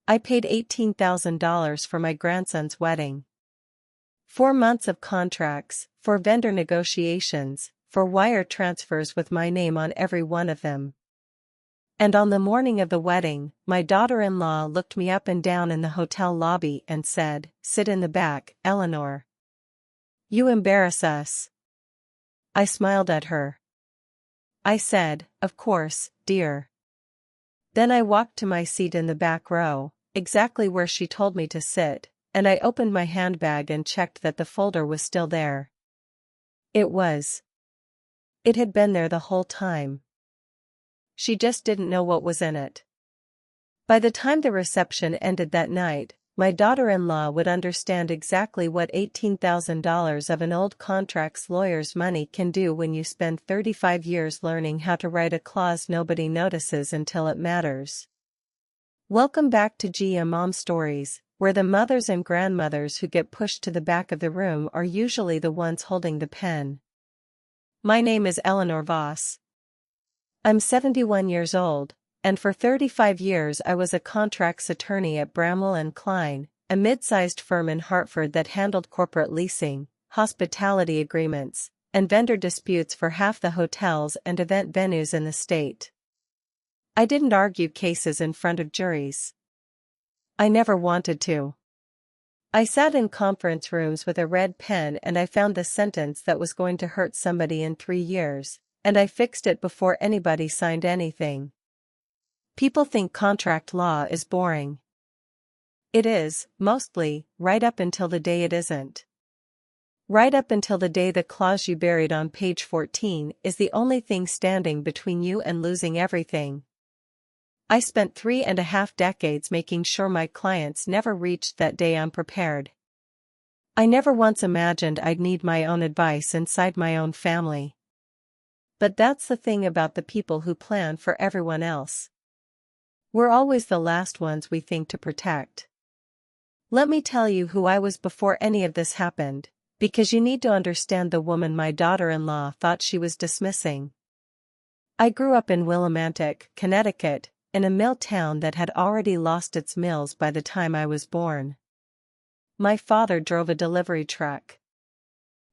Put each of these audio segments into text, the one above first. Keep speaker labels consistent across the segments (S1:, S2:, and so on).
S1: I paid $18,000 for my grandson's wedding. 4 months of contracts, for vendor negotiations, for wire transfers with my name on every one of them. And on the morning of the wedding, my daughter-in-law looked me up and down in the hotel lobby and said, "Sit in the back, Eleanor. You embarrass us." I smiled at her. I said, "Of course, dear." Then I walked to my seat in the back row, exactly where she told me to sit, and I opened my handbag and checked that the folder was still there. It was. It had been there the whole time. She just didn't know what was in it. By the time the reception ended that night, my daughter-in-law would understand exactly what $18,000 of an old contracts lawyer's money can do when you spend 35 years learning how to write a clause nobody notices until it matters. Welcome back to GM Mom Stories, where the mothers and grandmothers who get pushed to the back of the room are usually the ones holding the pen. My name is Eleanor Voss. I'm 71 years old, and for 35 years I was a contracts attorney at Bramwell & Klein, a mid-sized firm in Hartford that handled corporate leasing, hospitality agreements, and vendor disputes for half the hotels and event venues in the state. I didn't argue cases in front of juries. I never wanted to. I sat in conference rooms with a red pen and I found the sentence that was going to hurt somebody in 3 years. And I fixed it before anybody signed anything. People think contract law is boring. It is, mostly, right up until the day it isn't. Right up until the day the clause you buried on page 14 is the only thing standing between you and losing everything. I spent 3.5 decades making sure my clients never reached that day unprepared. I never once imagined I'd need my own advice inside my own family. But that's the thing about the people who plan for everyone else. We're always the last ones we think to protect. Let me tell you who I was before any of this happened, because you need to understand the woman my daughter-in-law thought she was dismissing. I grew up in Willimantic, Connecticut, in a mill town that had already lost its mills by the time I was born. My father drove a delivery truck.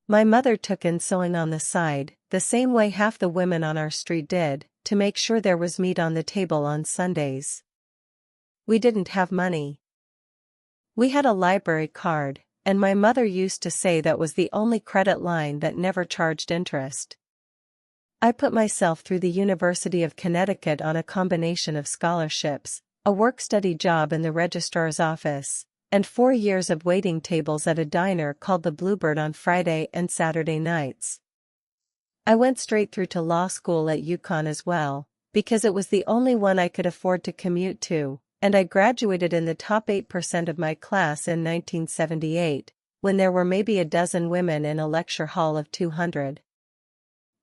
S1: My mother took in sewing on the side, the same way half the women on our street did, to make sure there was meat on the table on Sundays. We didn't have money. We had a library card, and my mother used to say that was the only credit line that never charged interest. I put myself through the University of Connecticut on a combination of scholarships, a work-study job in the registrar's office, and 4 years of waiting tables at a diner called the Bluebird on Friday and Saturday nights. I went straight through to law school at UConn as well, because it was the only one I could afford to commute to, and I graduated in the top 8% of my class in 1978, when there were maybe a dozen women in a lecture hall of 200.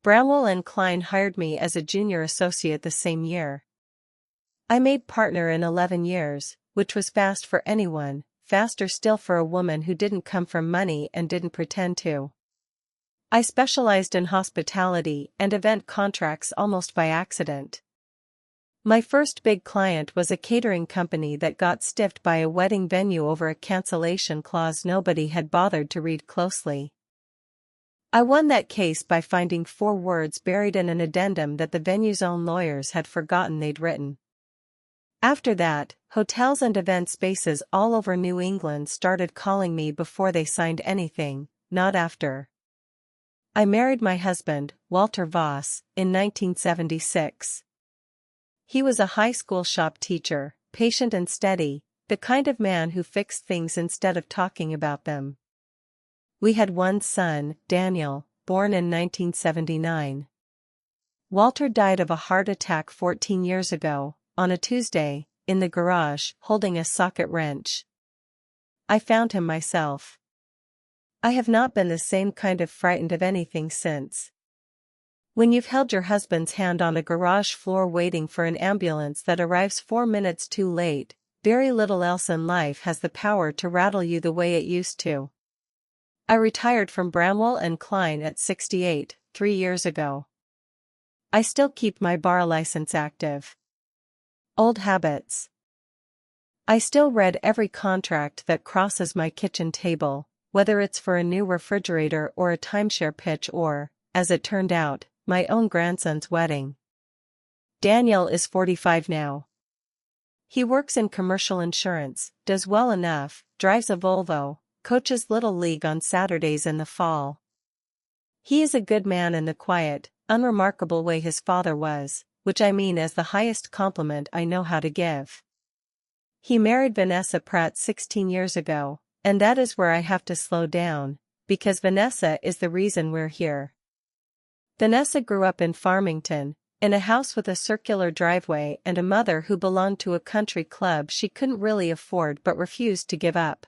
S1: Bramwell & Klein hired me as a junior associate the same year. I made partner in 11 years, which was fast for anyone. Faster still for a woman who didn't come from money and didn't pretend to. I specialized in hospitality and event contracts almost by accident. My first big client was a catering company that got stiffed by a wedding venue over a cancellation clause nobody had bothered to read closely. I won that case by finding 4 words buried in an addendum that the venue's own lawyers had forgotten they'd written. After that, hotels and event spaces all over New England started calling me before they signed anything, not after. I married my husband, Walter Voss, in 1976. He was a high school shop teacher, patient and steady, the kind of man who fixed things instead of talking about them. We had one son, Daniel, born in 1979. Walter died of a heart attack 14 years ago, on a Tuesday, in the garage, holding a socket wrench. I found him myself. I have not been the same kind of frightened of anything since. When you've held your husband's hand on a garage floor waiting for an ambulance that arrives 4 minutes too late, very little else in life has the power to rattle you the way it used to. I retired from Bramwell & Klein at 68, 3 years ago. I still keep my bar license active. Old habits. I still read every contract that crosses my kitchen table, whether it's for a new refrigerator or a timeshare pitch or, as it turned out, my own grandson's wedding. Daniel is 45 now. He works in commercial insurance, does well enough, drives a Volvo, coaches Little League on Saturdays in the fall. He is a good man in the quiet, unremarkable way his father was, which I mean as the highest compliment I know how to give. He married Vanessa Pratt 16 years ago, and that is where I have to slow down, because Vanessa is the reason we're here. Vanessa grew up in Farmington, in a house with a circular driveway and a mother who belonged to a country club she couldn't really afford but refused to give up.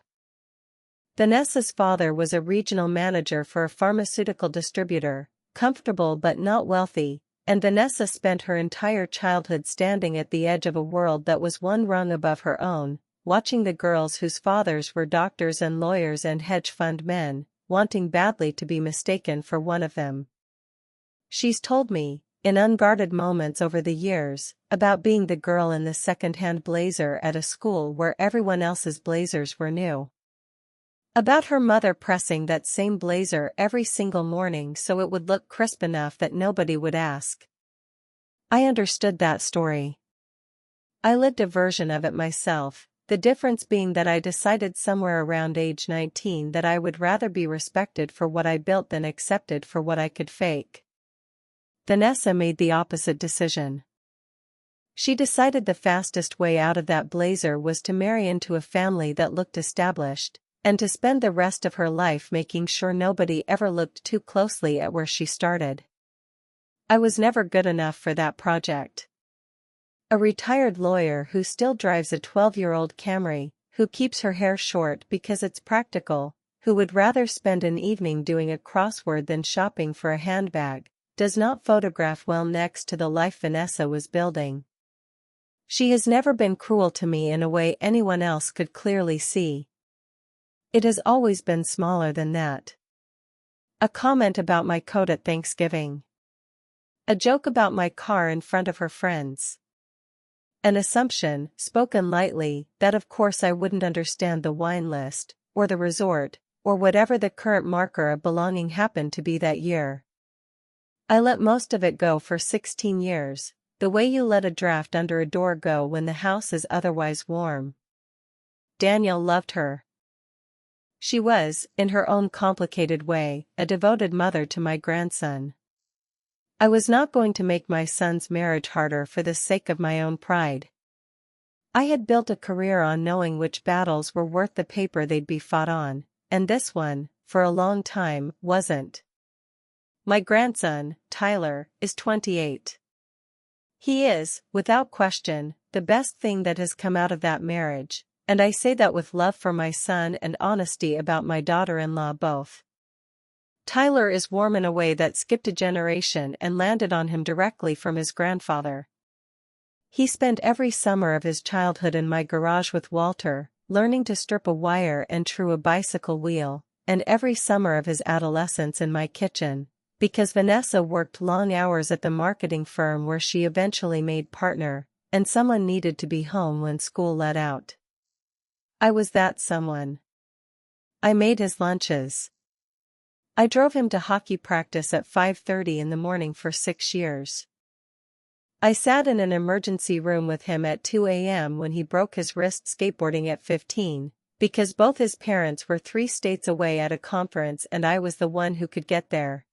S1: Vanessa's father was a regional manager for a pharmaceutical distributor, comfortable but not wealthy, and Vanessa spent her entire childhood standing at the edge of a world that was one rung above her own, watching the girls whose fathers were doctors and lawyers and hedge fund men, wanting badly to be mistaken for one of them. She's told me, in unguarded moments over the years, about being the girl in the second-hand blazer at a school where everyone else's blazers were new. About her mother pressing that same blazer every single morning so it would look crisp enough that nobody would ask. I understood that story. I lived a version of it myself, the difference being that I decided somewhere around age 19 that I would rather be respected for what I built than accepted for what I could fake. Vanessa made the opposite decision. She decided the fastest way out of that blazer was to marry into a family that looked established, and to spend the rest of her life making sure nobody ever looked too closely at where she started. I was never good enough for that project. A retired lawyer who still drives a 12-year-old Camry, who keeps her hair short because it's practical, who would rather spend an evening doing a crossword than shopping for a handbag, does not photograph well next to the life Vanessa was building. She has never been cruel to me in a way anyone else could clearly see. It has always been smaller than that. A comment about my coat at Thanksgiving. A joke about my car in front of her friends. An assumption, spoken lightly, that of course I wouldn't understand the wine list, or the resort, or whatever the current marker of belonging happened to be that year. I let most of it go for 16 years, the way you let a draft under a door go when the house is otherwise warm. Daniel loved her. She was, in her own complicated way, a devoted mother to my grandson. I was not going to make my son's marriage harder for the sake of my own pride. I had built a career on knowing which battles were worth the paper they'd be fought on, and this one, for a long time, wasn't. My grandson, Tyler, is 28. He is, without question, the best thing that has come out of that marriage, and I say that with love for my son and honesty about my daughter-in-law both. Tyler is warm in a way that skipped a generation and landed on him directly from his grandfather. He spent every summer of his childhood in my garage with Walter, learning to strip a wire and true a bicycle wheel, and every summer of his adolescence in my kitchen, because Vanessa worked long hours at the marketing firm where she eventually made partner, and someone needed to be home when school let out. I was that someone. I made his lunches. I drove him to hockey practice at 5:30 in the morning for 6 years. I sat in an emergency room with him at 2 a.m. when he broke his wrist skateboarding at 15, because both his parents were 3 states away at a conference and I was the one who could get there.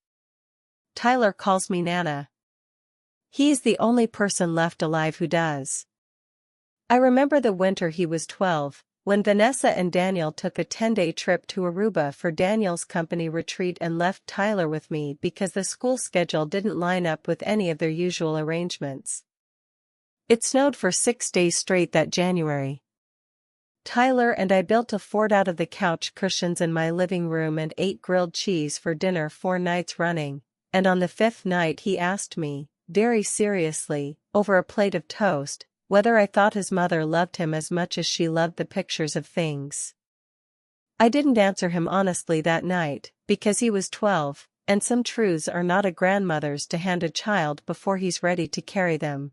S1: Tyler calls me Nana. He is the only person left alive who does. I remember the winter he was 12, when Vanessa and Daniel took a 10-day trip to Aruba for Daniel's company retreat and left Tyler with me because the school schedule didn't line up with any of their usual arrangements. It snowed for 6 days straight that January. Tyler and I built a fort out of the couch cushions in my living room and ate grilled cheese for dinner 4 nights running, and on the 5th night he asked me, very seriously, over a plate of toast, whether I thought his mother loved him as much as she loved the pictures of things. I didn't answer him honestly that night, because he was 12, and some truths are not a grandmother's to hand a child before he's ready to carry them.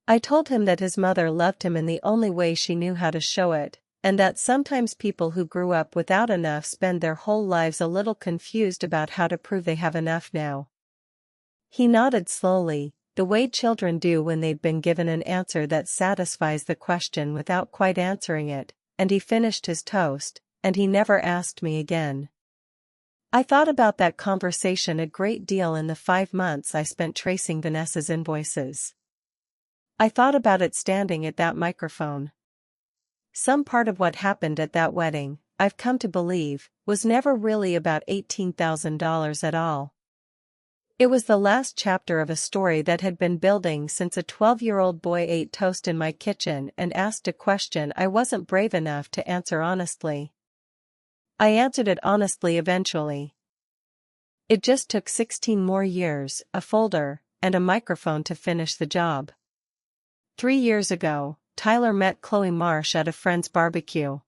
S1: I told him that his mother loved him in the only way she knew how to show it, and that sometimes people who grew up without enough spend their whole lives a little confused about how to prove they have enough now. He nodded slowly, the way children do when they've been given an answer that satisfies the question without quite answering it, and he finished his toast, and he never asked me again. I thought about that conversation a great deal in the 5 months I spent tracing Vanessa's invoices. I thought about it standing at that microphone. Some part of what happened at that wedding, I've come to believe, was never really about $18,000 at all. It was the last chapter of a story that had been building since a 12-year-old boy ate toast in my kitchen and asked a question I wasn't brave enough to answer honestly. I answered it honestly eventually. It just took 16 more years, a folder, and a microphone to finish the job. 3 years ago, Tyler met Chloe Marsh at a friend's barbecue.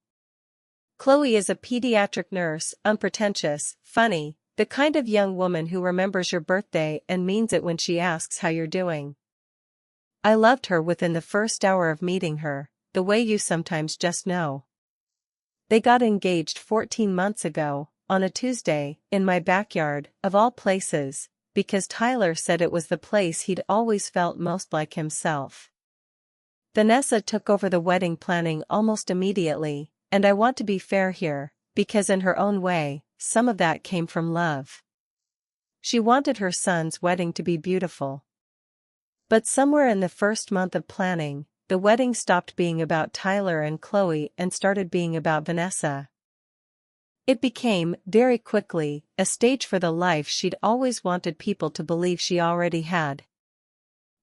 S1: Chloe is a pediatric nurse, unpretentious, funny, the kind of young woman who remembers your birthday and means it when she asks how you're doing. I loved her within the first hour of meeting her, the way you sometimes just know. They got engaged 14 months ago, on a Tuesday, in my backyard, of all places, because Tyler said it was the place he'd always felt most like himself. Vanessa took over the wedding planning almost immediately, and I want to be fair here, because in her own way, some of that came from love. She wanted her son's wedding to be beautiful. But somewhere in the first month of planning, the wedding stopped being about Tyler and Chloe and started being about Vanessa. It became, very quickly, a stage for the life she'd always wanted people to believe she already had.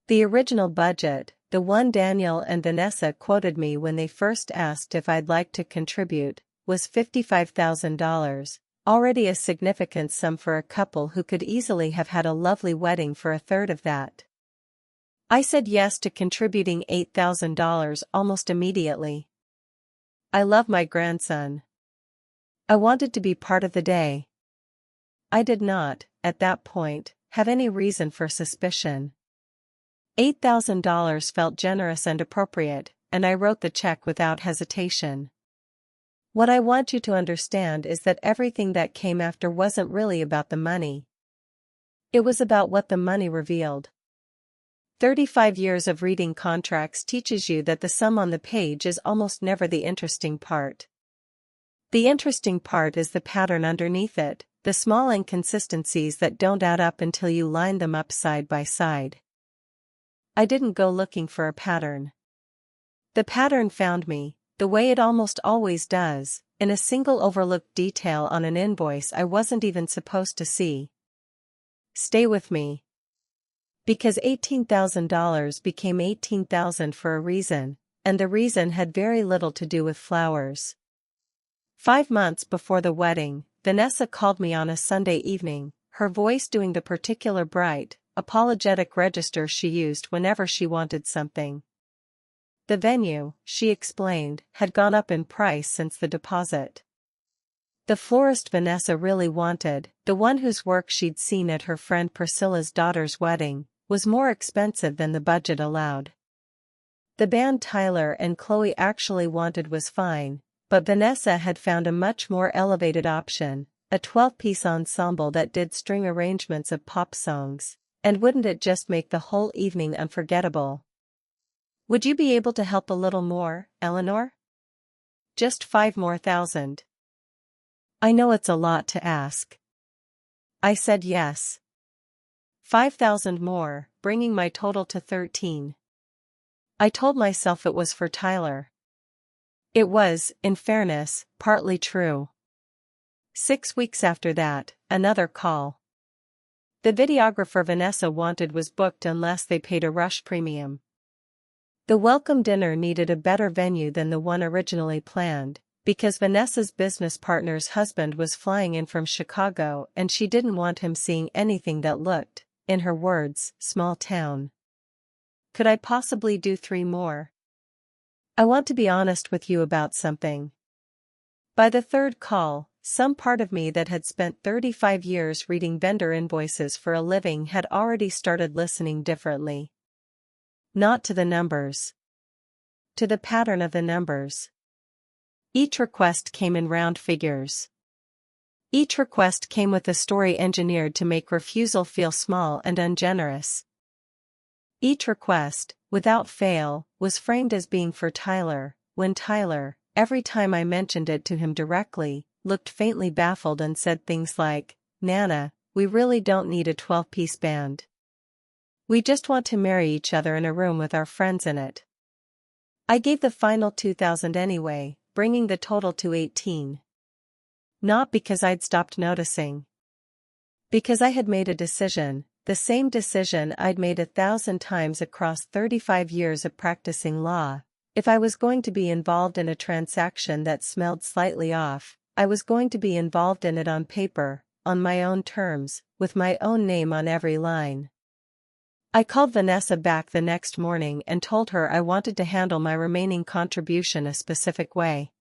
S1: The original budget, the one Daniel and Vanessa quoted me when they first asked if I'd like to contribute, was $55,000, already a significant sum for a couple who could easily have had a lovely wedding for a third of that. I said yes to contributing $8,000 almost immediately. I love my grandson. I wanted to be part of the day. I did not, at that point, have any reason for suspicion. $8,000 felt generous and appropriate, and I wrote the check without hesitation. What I want you to understand is that everything that came after wasn't really about the money. It was about what the money revealed. 35 years of reading contracts teaches you that the sum on the page is almost never the interesting part. The interesting part is the pattern underneath it, the small inconsistencies that don't add up until you line them up side by side. I didn't go looking for a pattern. The pattern found me, the way it almost always does, in a single overlooked detail on an invoice I wasn't even supposed to see. Stay with me. Because $18,000 became $18,000 for a reason, and the reason had very little to do with flowers. 5 months before the wedding, Vanessa called me on a Sunday evening, her voice doing the particular bright, apologetic register she used whenever she wanted something. The venue, she explained, had gone up in price since the deposit. The florist Vanessa really wanted, the one whose work she'd seen at her friend Priscilla's daughter's wedding, was more expensive than the budget allowed. The band Tyler and Chloe actually wanted was fine, but Vanessa had found a much more elevated option, a 12-piece ensemble that did string arrangements of pop songs. And wouldn't it just make the whole evening unforgettable? Would you be able to help a little more, Eleanor? Just 5 more thousand. I know it's a lot to ask. I said yes. 5,000 more, bringing my total to 13. I told myself it was for Tyler. It was, in fairness, partly true. 6 weeks after that, another call. The videographer Vanessa wanted was booked unless they paid a rush premium. The welcome dinner needed a better venue than the one originally planned, because Vanessa's business partner's husband was flying in from Chicago and she didn't want him seeing anything that looked, in her words, small town. Could I possibly do 3 more? I want to be honest with you about something. By the third call, some part of me that had spent 35 years reading vendor invoices for a living had already started listening differently. Not to the numbers. To the pattern of the numbers. Each request came in round figures. Each request came with a story engineered to make refusal feel small and ungenerous. Each request, without fail, was framed as being for Tyler, when Tyler, every time I mentioned it to him directly, looked faintly baffled and said things like, "Nana, we really don't need a 12-piece band. We just want to marry each other in a room with our friends in it." I gave the final $2,000 anyway, bringing the total to $18,000. Not because I'd stopped noticing. Because I had made a decision, the same decision I'd made 1,000 times across 35 years of practicing law. If I was going to be involved in a transaction that smelled slightly off, I was going to be involved in it on paper, on my own terms, with my own name on every line. I called Vanessa back the next morning and told her I wanted to handle my remaining contribution a specific way.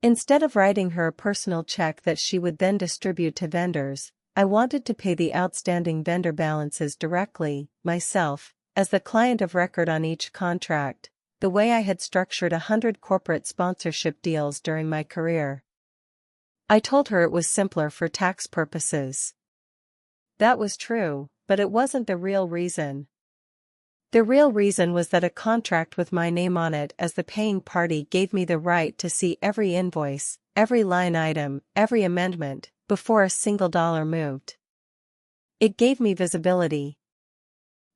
S1: Instead of writing her a personal check that she would then distribute to vendors, I wanted to pay the outstanding vendor balances directly, myself, as the client of record on each contract, the way I had structured 100 corporate sponsorship deals during my career. I told her it was simpler for tax purposes. That was true, but it wasn't the real reason. The real reason was that a contract with my name on it as the paying party gave me the right to see every invoice, every line item, every amendment, before a single dollar moved. It gave me visibility.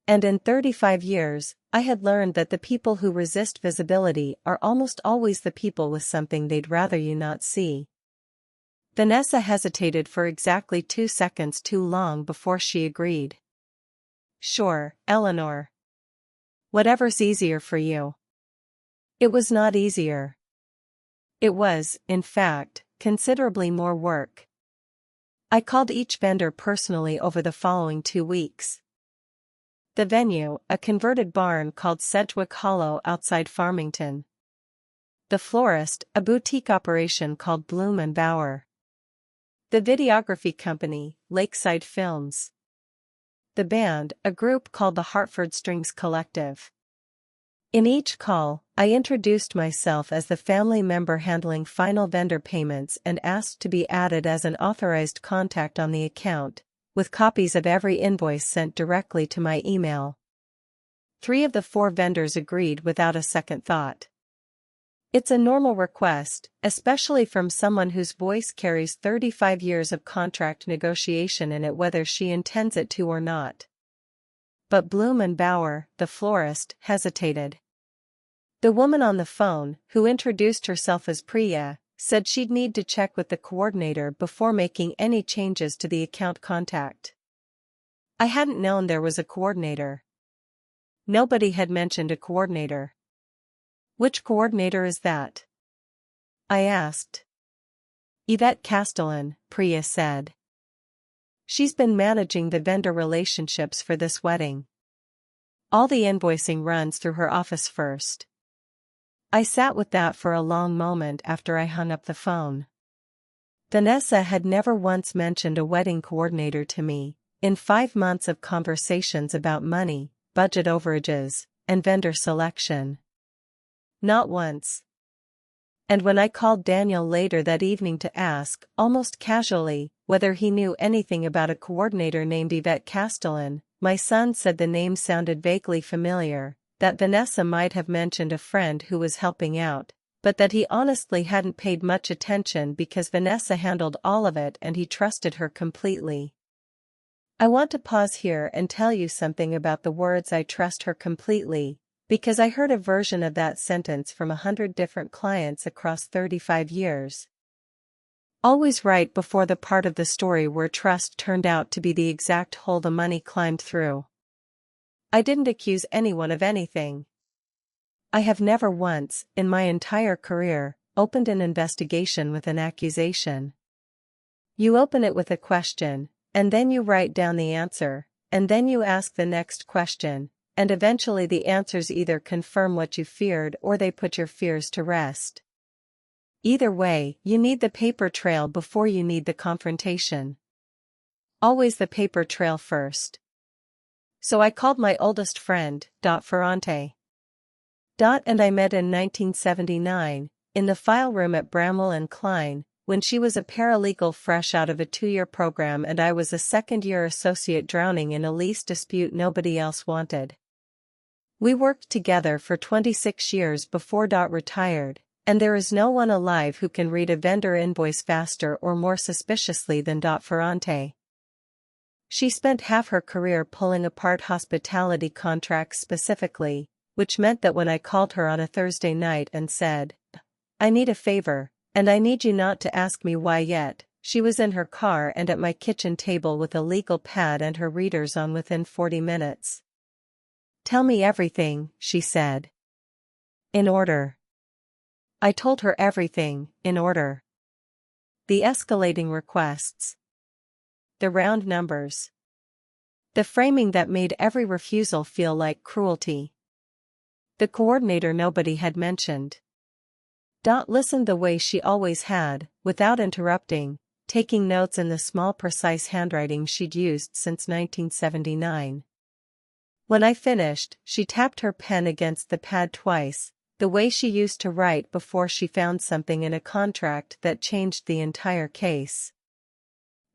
S1: And in 35 years, I had learned that the people who resist visibility are almost always the people with something they'd rather you not see. Vanessa hesitated for exactly 2 seconds too long before she agreed. "Sure, Eleanor. Whatever's easier for you." It was not easier. It was, in fact, considerably more work. I called each vendor personally over the following 2 weeks. The venue, a converted barn called Sedgwick Hollow outside Farmington. The florist, a boutique operation called Bloom & Bower. The videography company, Lakeside Films. The band, a group called the Hartford Strings Collective. In each call, I introduced myself as the family member handling final vendor payments and asked to be added as an authorized contact on the account, with copies of every invoice sent directly to my email. 3 of the 4 vendors agreed without a second thought. It's a normal request, especially from someone whose voice carries 35 years of contract negotiation in it whether she intends it to or not. But Bloom & Bower, the florist, hesitated. The woman on the phone, who introduced herself as Priya, said she'd need to check with the coordinator before making any changes to the account contact. I hadn't known there was a coordinator. Nobody had mentioned a coordinator. "Which coordinator is that?" I asked. "Yvette Castellan," Priya said. "She's been managing the vendor relationships for this wedding. All the invoicing runs through her office first." I sat with that for a long moment after I hung up the phone. Vanessa had never once mentioned a wedding coordinator to me, in 5 months of conversations about money, budget overages, and vendor selection. Not once. And when I called Daniel later that evening to ask, almost casually, whether he knew anything about a coordinator named Yvette Castellan, my son said the name sounded vaguely familiar, that Vanessa might have mentioned a friend who was helping out, but that he honestly hadn't paid much attention because Vanessa handled all of it and he trusted her completely. I want to pause here and tell you something about the words "I trust her completely," because I heard a version of that sentence from 100 different clients across 35 years. Always right before the part of the story where trust turned out to be the exact hole the money climbed through. I didn't accuse anyone of anything. I have never once, in my entire career, opened an investigation with an accusation. You open it with a question, and then you write down the answer, and then you ask the next question, and eventually the answers either confirm what you feared or they put your fears to rest. Either way, you need the paper trail before you need the confrontation. Always the paper trail first. So I called my oldest friend, Ferrante. And I met in 1979, in the file room at Bramwell and Klein, when she was a paralegal fresh out of a 2-year program and I was a second-year associate drowning in a lease dispute nobody else wanted. We worked together for 26 years before retired, and there is no one alive who can read a vendor invoice faster or more suspiciously than Ferrante. She spent half her career pulling apart hospitality contracts specifically, which meant that when I called her on a Thursday night and said, "I need a favor, and I need you not to ask me why yet," she was in her car and at my kitchen table with a legal pad and her readers on within 40 minutes. "Tell me everything," she said. "In order." I told her everything, in order. The escalating requests. The round numbers. The framing that made every refusal feel like cruelty. The coordinator nobody had mentioned. Listened the way she always had, without interrupting, taking notes in the small precise handwriting she'd used since 1979. When I finished, she tapped her pen against the pad twice, the way she used to write before she found something in a contract that changed the entire case.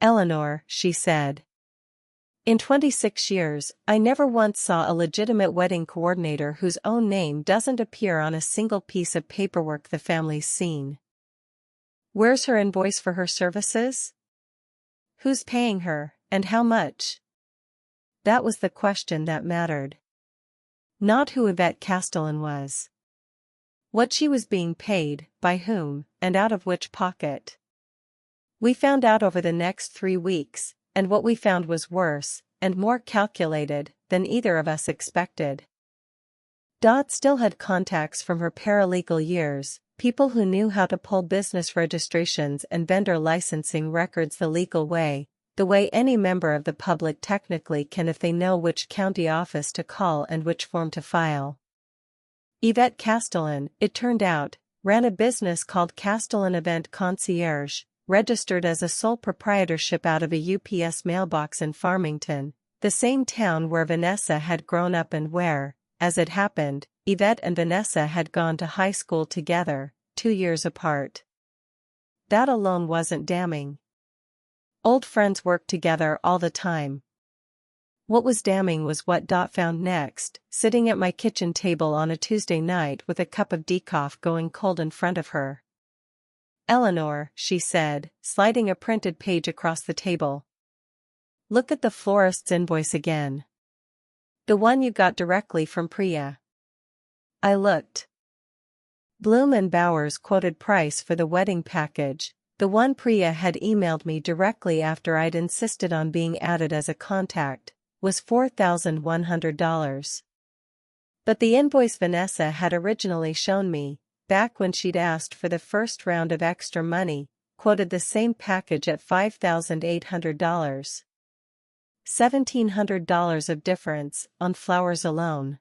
S1: "Eleanor," she said. "In 26 years, I never once saw a legitimate wedding coordinator whose own name doesn't appear on a single piece of paperwork the family's seen. Where's her invoice for her services? Who's paying her, and how much?" That was the question that mattered. Not who Yvette Castellan was. What she was being paid, by whom, and out of which pocket. We found out over the next 3 weeks, and what we found was worse, and more calculated, than either of us expected. Still had contacts from her paralegal years, people who knew how to pull business registrations and vendor licensing records the legal way, the way any member of the public technically can if they know which county office to call and which form to file. Yvette Castellan, it turned out, ran a business called Castellan Event Concierge, registered as a sole proprietorship out of a UPS mailbox in Farmington, the same town where Vanessa had grown up and where, as it happened, Yvette and Vanessa had gone to high school together, 2 years apart. That alone wasn't damning. Old friends worked together all the time. What was damning was what found next, sitting at my kitchen table on a Tuesday night with a cup of decaf going cold in front of her. "Eleanor," she said, sliding a printed page across the table. "Look at the florist's invoice again. The one you got directly from Priya." I looked. Bloom and Bowers quoted price for the wedding package, the one Priya had emailed me directly after I'd insisted on being added as a contact, was $4,100. But the invoice Vanessa had originally shown me, back when she'd asked for the first round of extra money, quoted the same package at $5,800. $1,700 of difference, on flowers alone.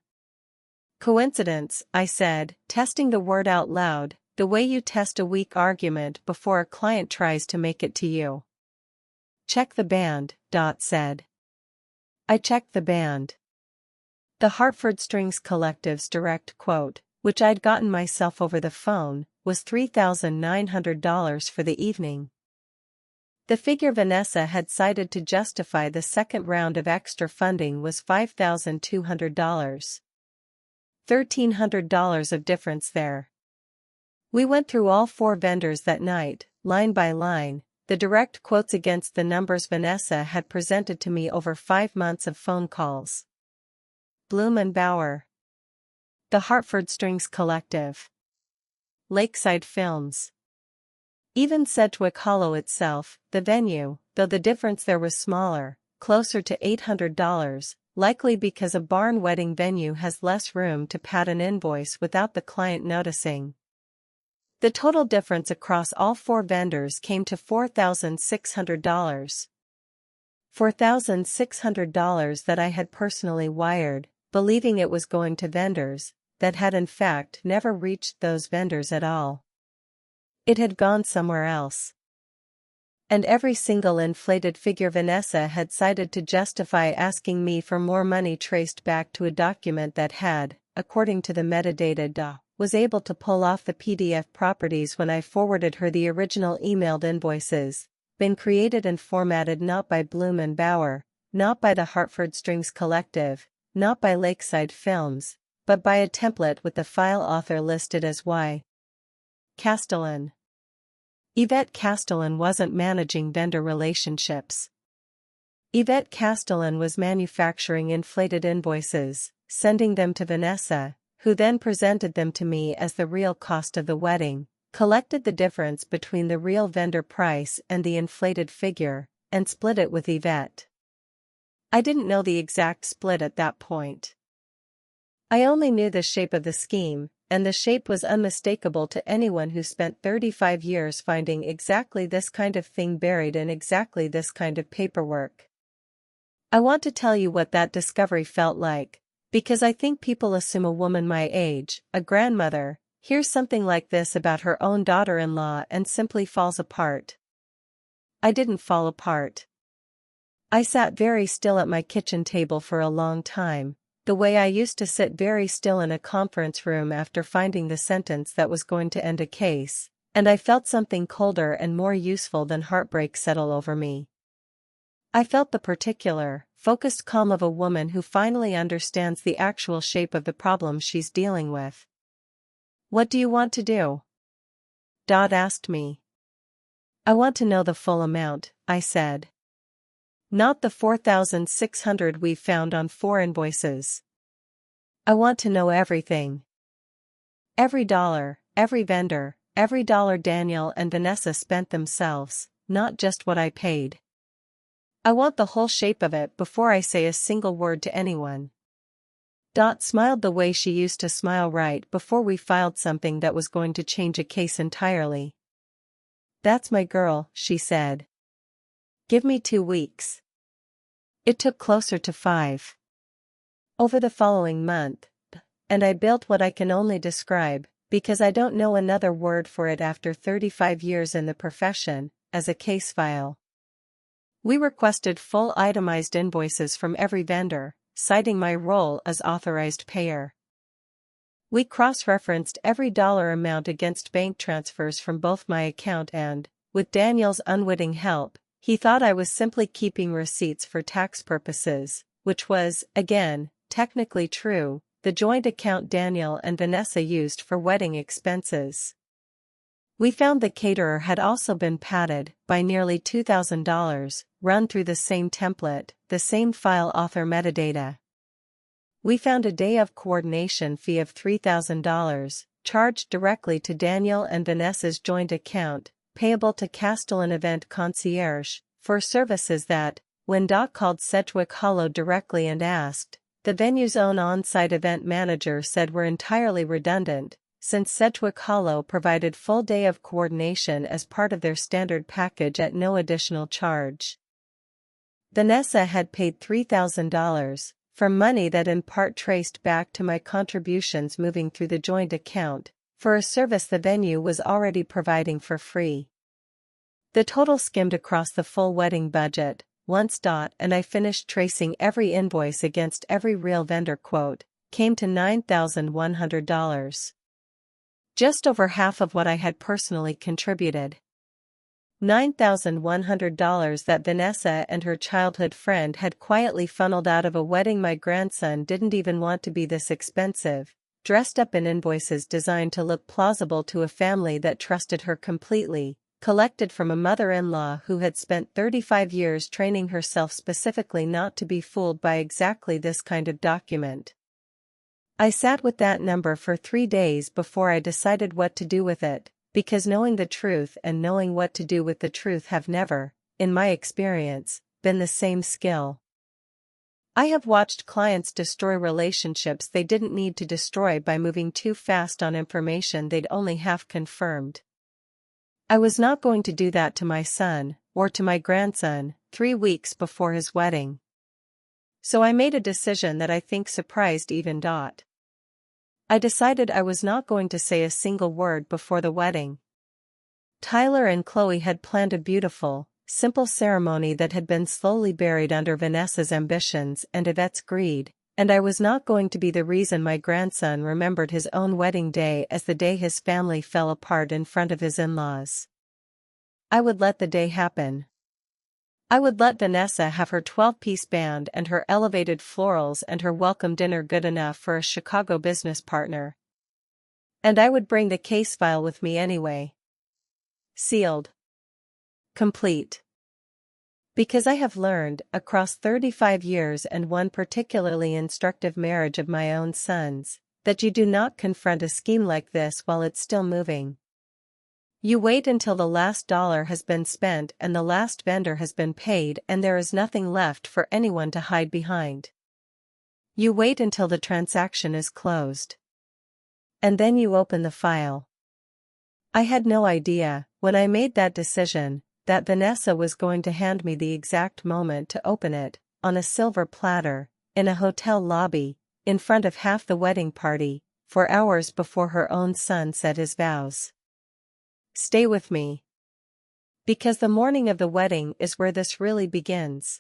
S1: "Coincidence," I said, testing the word out loud, the way you test a weak argument before a client tries to make it to you. "Check the band," said. I checked the band. The Hartford Strings Collective's direct quote, which I'd gotten myself over the phone, was $3,900 for the evening. The figure Vanessa had cited to justify the second round of extra funding was $5,200. $1,300 of difference there. We went through all 4 vendors that night, line by line, the direct quotes against the numbers Vanessa had presented to me over 5 months of phone calls. Bloom and Bauer. The Hartford Strings Collective. Lakeside Films. Even Sedgwick Hollow itself, the venue, though the difference there was smaller, closer to $800, likely because a barn wedding venue has less room to pad an invoice without the client noticing. The total difference across all 4 vendors came to $4,600. $4,600 that I had personally wired, believing it was going to vendors, that had in fact never reached those vendors at all. It had gone somewhere else. And every single inflated figure Vanessa had cited to justify asking me for more money traced back to a document that had, according to the metadata DIL, was able to pull off the PDF properties when I forwarded her the original emailed invoices, been created and formatted not by Bloom and Bauer, not by the Hartford Strings Collective, not by Lakeside Films, but by a template with the file author listed as Y. Castellan. Yvette Castellan wasn't managing vendor relationships. Yvette Castellan was manufacturing inflated invoices, sending them to Vanessa, who then presented them to me as the real cost of the wedding, collected the difference between the real vendor price and the inflated figure, and split it with Yvette. I didn't know the exact split at that point. I only knew the shape of the scheme, and the shape was unmistakable to anyone who spent 35 years finding exactly this kind of thing buried in exactly this kind of paperwork. I want to tell you what that discovery felt like, because I think people assume a woman my age, a grandmother, hears something like this about her own daughter-in-law and simply falls apart. I didn't fall apart. I sat very still at my kitchen table for a long time, the way I used to sit very still in a conference room after finding the sentence that was going to end a case, and I felt something colder and more useful than heartbreak settle over me. I felt the particular, focused calm of a woman who finally understands the actual shape of the problem she's dealing with. "What do you want to do?" Dot asked me. "I want to know the full amount," I said. "Not the 4,600 we found on 4 invoices. I want to know everything. Every dollar, every vendor, every dollar Daniel and Vanessa spent themselves, not just what I paid. I want the whole shape of it before I say a single word to anyone." Dot smiled the way she used to smile right before we filed something that was going to change a case entirely. "That's my girl," she said. "Give me 2 weeks." It took closer to 5. Over the following month, and I built what I can only describe, because I don't know another word for it after 35 years in the profession, as a case file. We requested full itemized invoices from every vendor, citing my role as authorized payer. We cross-referenced every dollar amount against bank transfers from both my account and, with Daniel's unwitting help, he thought I was simply keeping receipts for tax purposes, which was, again, technically true, the joint account Daniel and Vanessa used for wedding expenses. We found the caterer had also been padded by nearly $2,000, run through the same template, the same file author metadata. We found a day of coordination fee of $3,000, charged directly to Daniel and Vanessa's joint account, payable to Castellan Event Concierge, for services that, when Doc called Sedgwick Hollow directly and asked, the venue's own on-site event manager said were entirely redundant, since Sedgwick Hollow provided full day of coordination as part of their standard package at no additional charge. Vanessa had paid $3,000, from money that in part traced back to my contributions moving through the joint account, for a service the venue was already providing for free. The total skimmed across the full wedding budget, once Dot and I finished tracing every invoice against every real vendor quote, came to $9,100. Just over half of what I had personally contributed. $9,100 that Vanessa and her childhood friend had quietly funneled out of a wedding my grandson didn't even want to be this expensive, dressed up in invoices designed to look plausible to a family that trusted her completely, collected from a mother-in-law who had spent 35 years training herself specifically not to be fooled by exactly this kind of document. I sat with that number for 3 days before I decided what to do with it, because knowing the truth and knowing what to do with the truth have never, in my experience, been the same skill. I have watched clients destroy relationships they didn't need to destroy by moving too fast on information they'd only half confirmed. I was not going to do that to my son, or to my grandson, 3 weeks before his wedding. So I made a decision that I think surprised even Dot. I decided I was not going to say a single word before the wedding. Tyler and Chloe had planned a beautiful, simple ceremony that had been slowly buried under Vanessa's ambitions and Yvette's greed, and I was not going to be the reason my grandson remembered his own wedding day as the day his family fell apart in front of his in-laws. I would let the day happen. I would let Vanessa have her 12-piece band and her elevated florals and her welcome dinner good enough for a Chicago business partner. And I would bring the case file with me anyway. Sealed. Complete. Because I have learned, across 35 years and one particularly instructive marriage of my own son's, that you do not confront a scheme like this while it's still moving. You wait until the last dollar has been spent and the last vendor has been paid and there is nothing left for anyone to hide behind. You wait until the transaction is closed. And then you open the file. I had no idea, when I made that decision, that Vanessa was going to hand me the exact moment to open it, on a silver platter, in a hotel lobby, in front of half the wedding party, 4 hours before her own son said his vows. Stay with me. Because the morning of the wedding is where this really begins.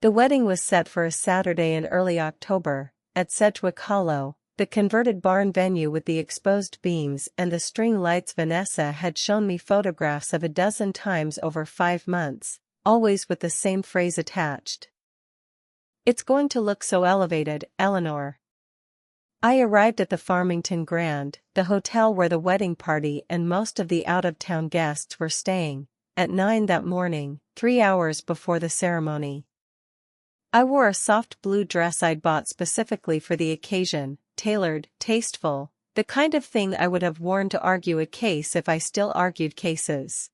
S1: The wedding was set for a Saturday in early October, at Sedgwick Hollow, the converted barn venue with the exposed beams and the string lights Vanessa had shown me photographs of a dozen times over 5 months, always with the same phrase attached. It's going to look so elevated, Eleanor. I arrived at the Farmington Grand, the hotel where the wedding party and most of the out-of-town guests were staying, at 9 that morning, 3 hours before the ceremony. I wore a soft blue dress I'd bought specifically for the occasion, tailored, tasteful, the kind of thing I would have worn to argue a case if I still argued cases.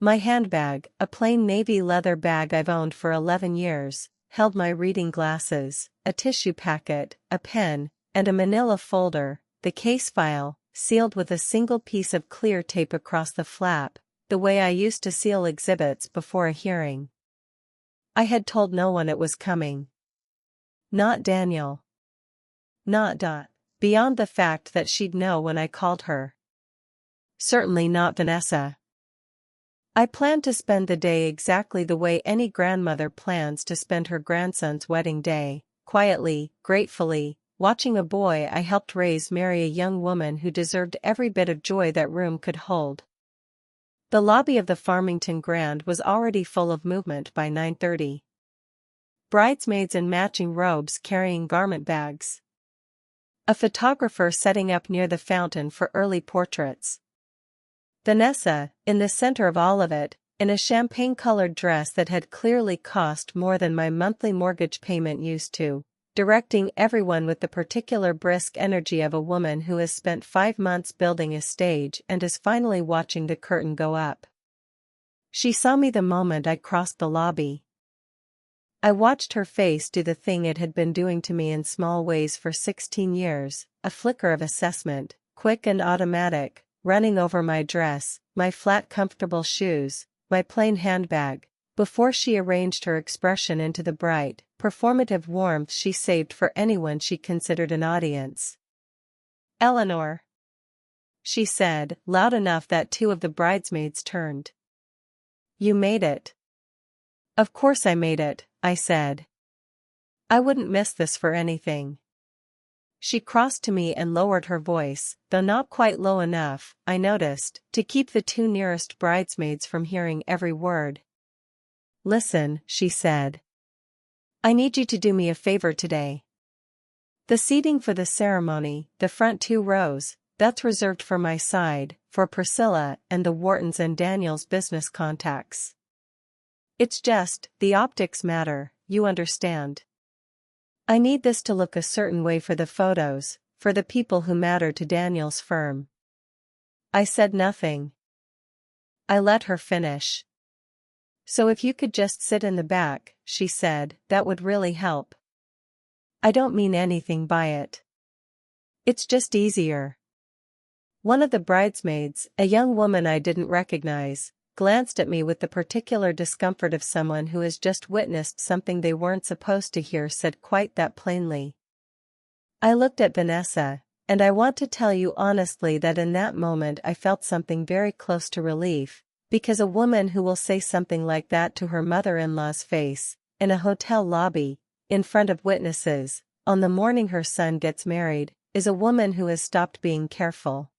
S1: My handbag, a plain navy leather bag I've owned for 11 years, held my reading glasses, a tissue packet, a pen, and a manila folder, the case file, sealed with a single piece of clear tape across the flap, the way I used to seal exhibits before a hearing. I had told no one it was coming. Not Daniel. Not Dot, beyond the fact that she'd know when I called her. Certainly not Vanessa. I planned to spend the day exactly the way any grandmother plans to spend her grandson's wedding day, quietly, gratefully, watching a boy I helped raise marry a young woman who deserved every bit of joy that room could hold. The lobby of the Farmington Grand was already full of movement by 9:30. Bridesmaids in matching robes carrying garment bags. A photographer setting up near the fountain for early portraits. Vanessa, in the center of all of it, in a champagne-colored dress that had clearly cost more than my monthly mortgage payment used to, directing everyone with the particular brisk energy of a woman who has spent 5 months building a stage and is finally watching the curtain go up. She saw me the moment I crossed the lobby. I watched her face do the thing it had been doing to me in small ways for 16 years, a flicker of assessment, quick and automatic, running over my dress, my flat comfortable shoes, my plain handbag, before she arranged her expression into the bright, performative warmth she saved for anyone she considered an audience. Eleanor, she said, loud enough that 2 of the bridesmaids turned. You made it. Of course I made it, I said. I wouldn't miss this for anything. She crossed to me and lowered her voice, though not quite low enough, I noticed, to keep the 2 nearest bridesmaids from hearing every word. Listen, she said. I need you to do me a favor today. The seating for the ceremony, the front 2 rows, that's reserved for my side, for Priscilla and the Whartons and Daniel's business contacts. It's just, the optics matter, you understand. I need this to look a certain way for the photos, for the people who matter to Daniel's firm. I said nothing. I let her finish. So if you could just sit in the back, she said, that would really help. I don't mean anything by it. It's just easier. One of the bridesmaids, a young woman I didn't recognize, glanced at me with the particular discomfort of someone who has just witnessed something they weren't supposed to hear said quite that plainly. I looked at Vanessa, and I want to tell you honestly that in that moment I felt something very close to relief, Because a woman who will say something like that to her mother-in-law's face, in a hotel lobby, in front of witnesses, on the morning her son gets married, is a woman who has stopped being careful.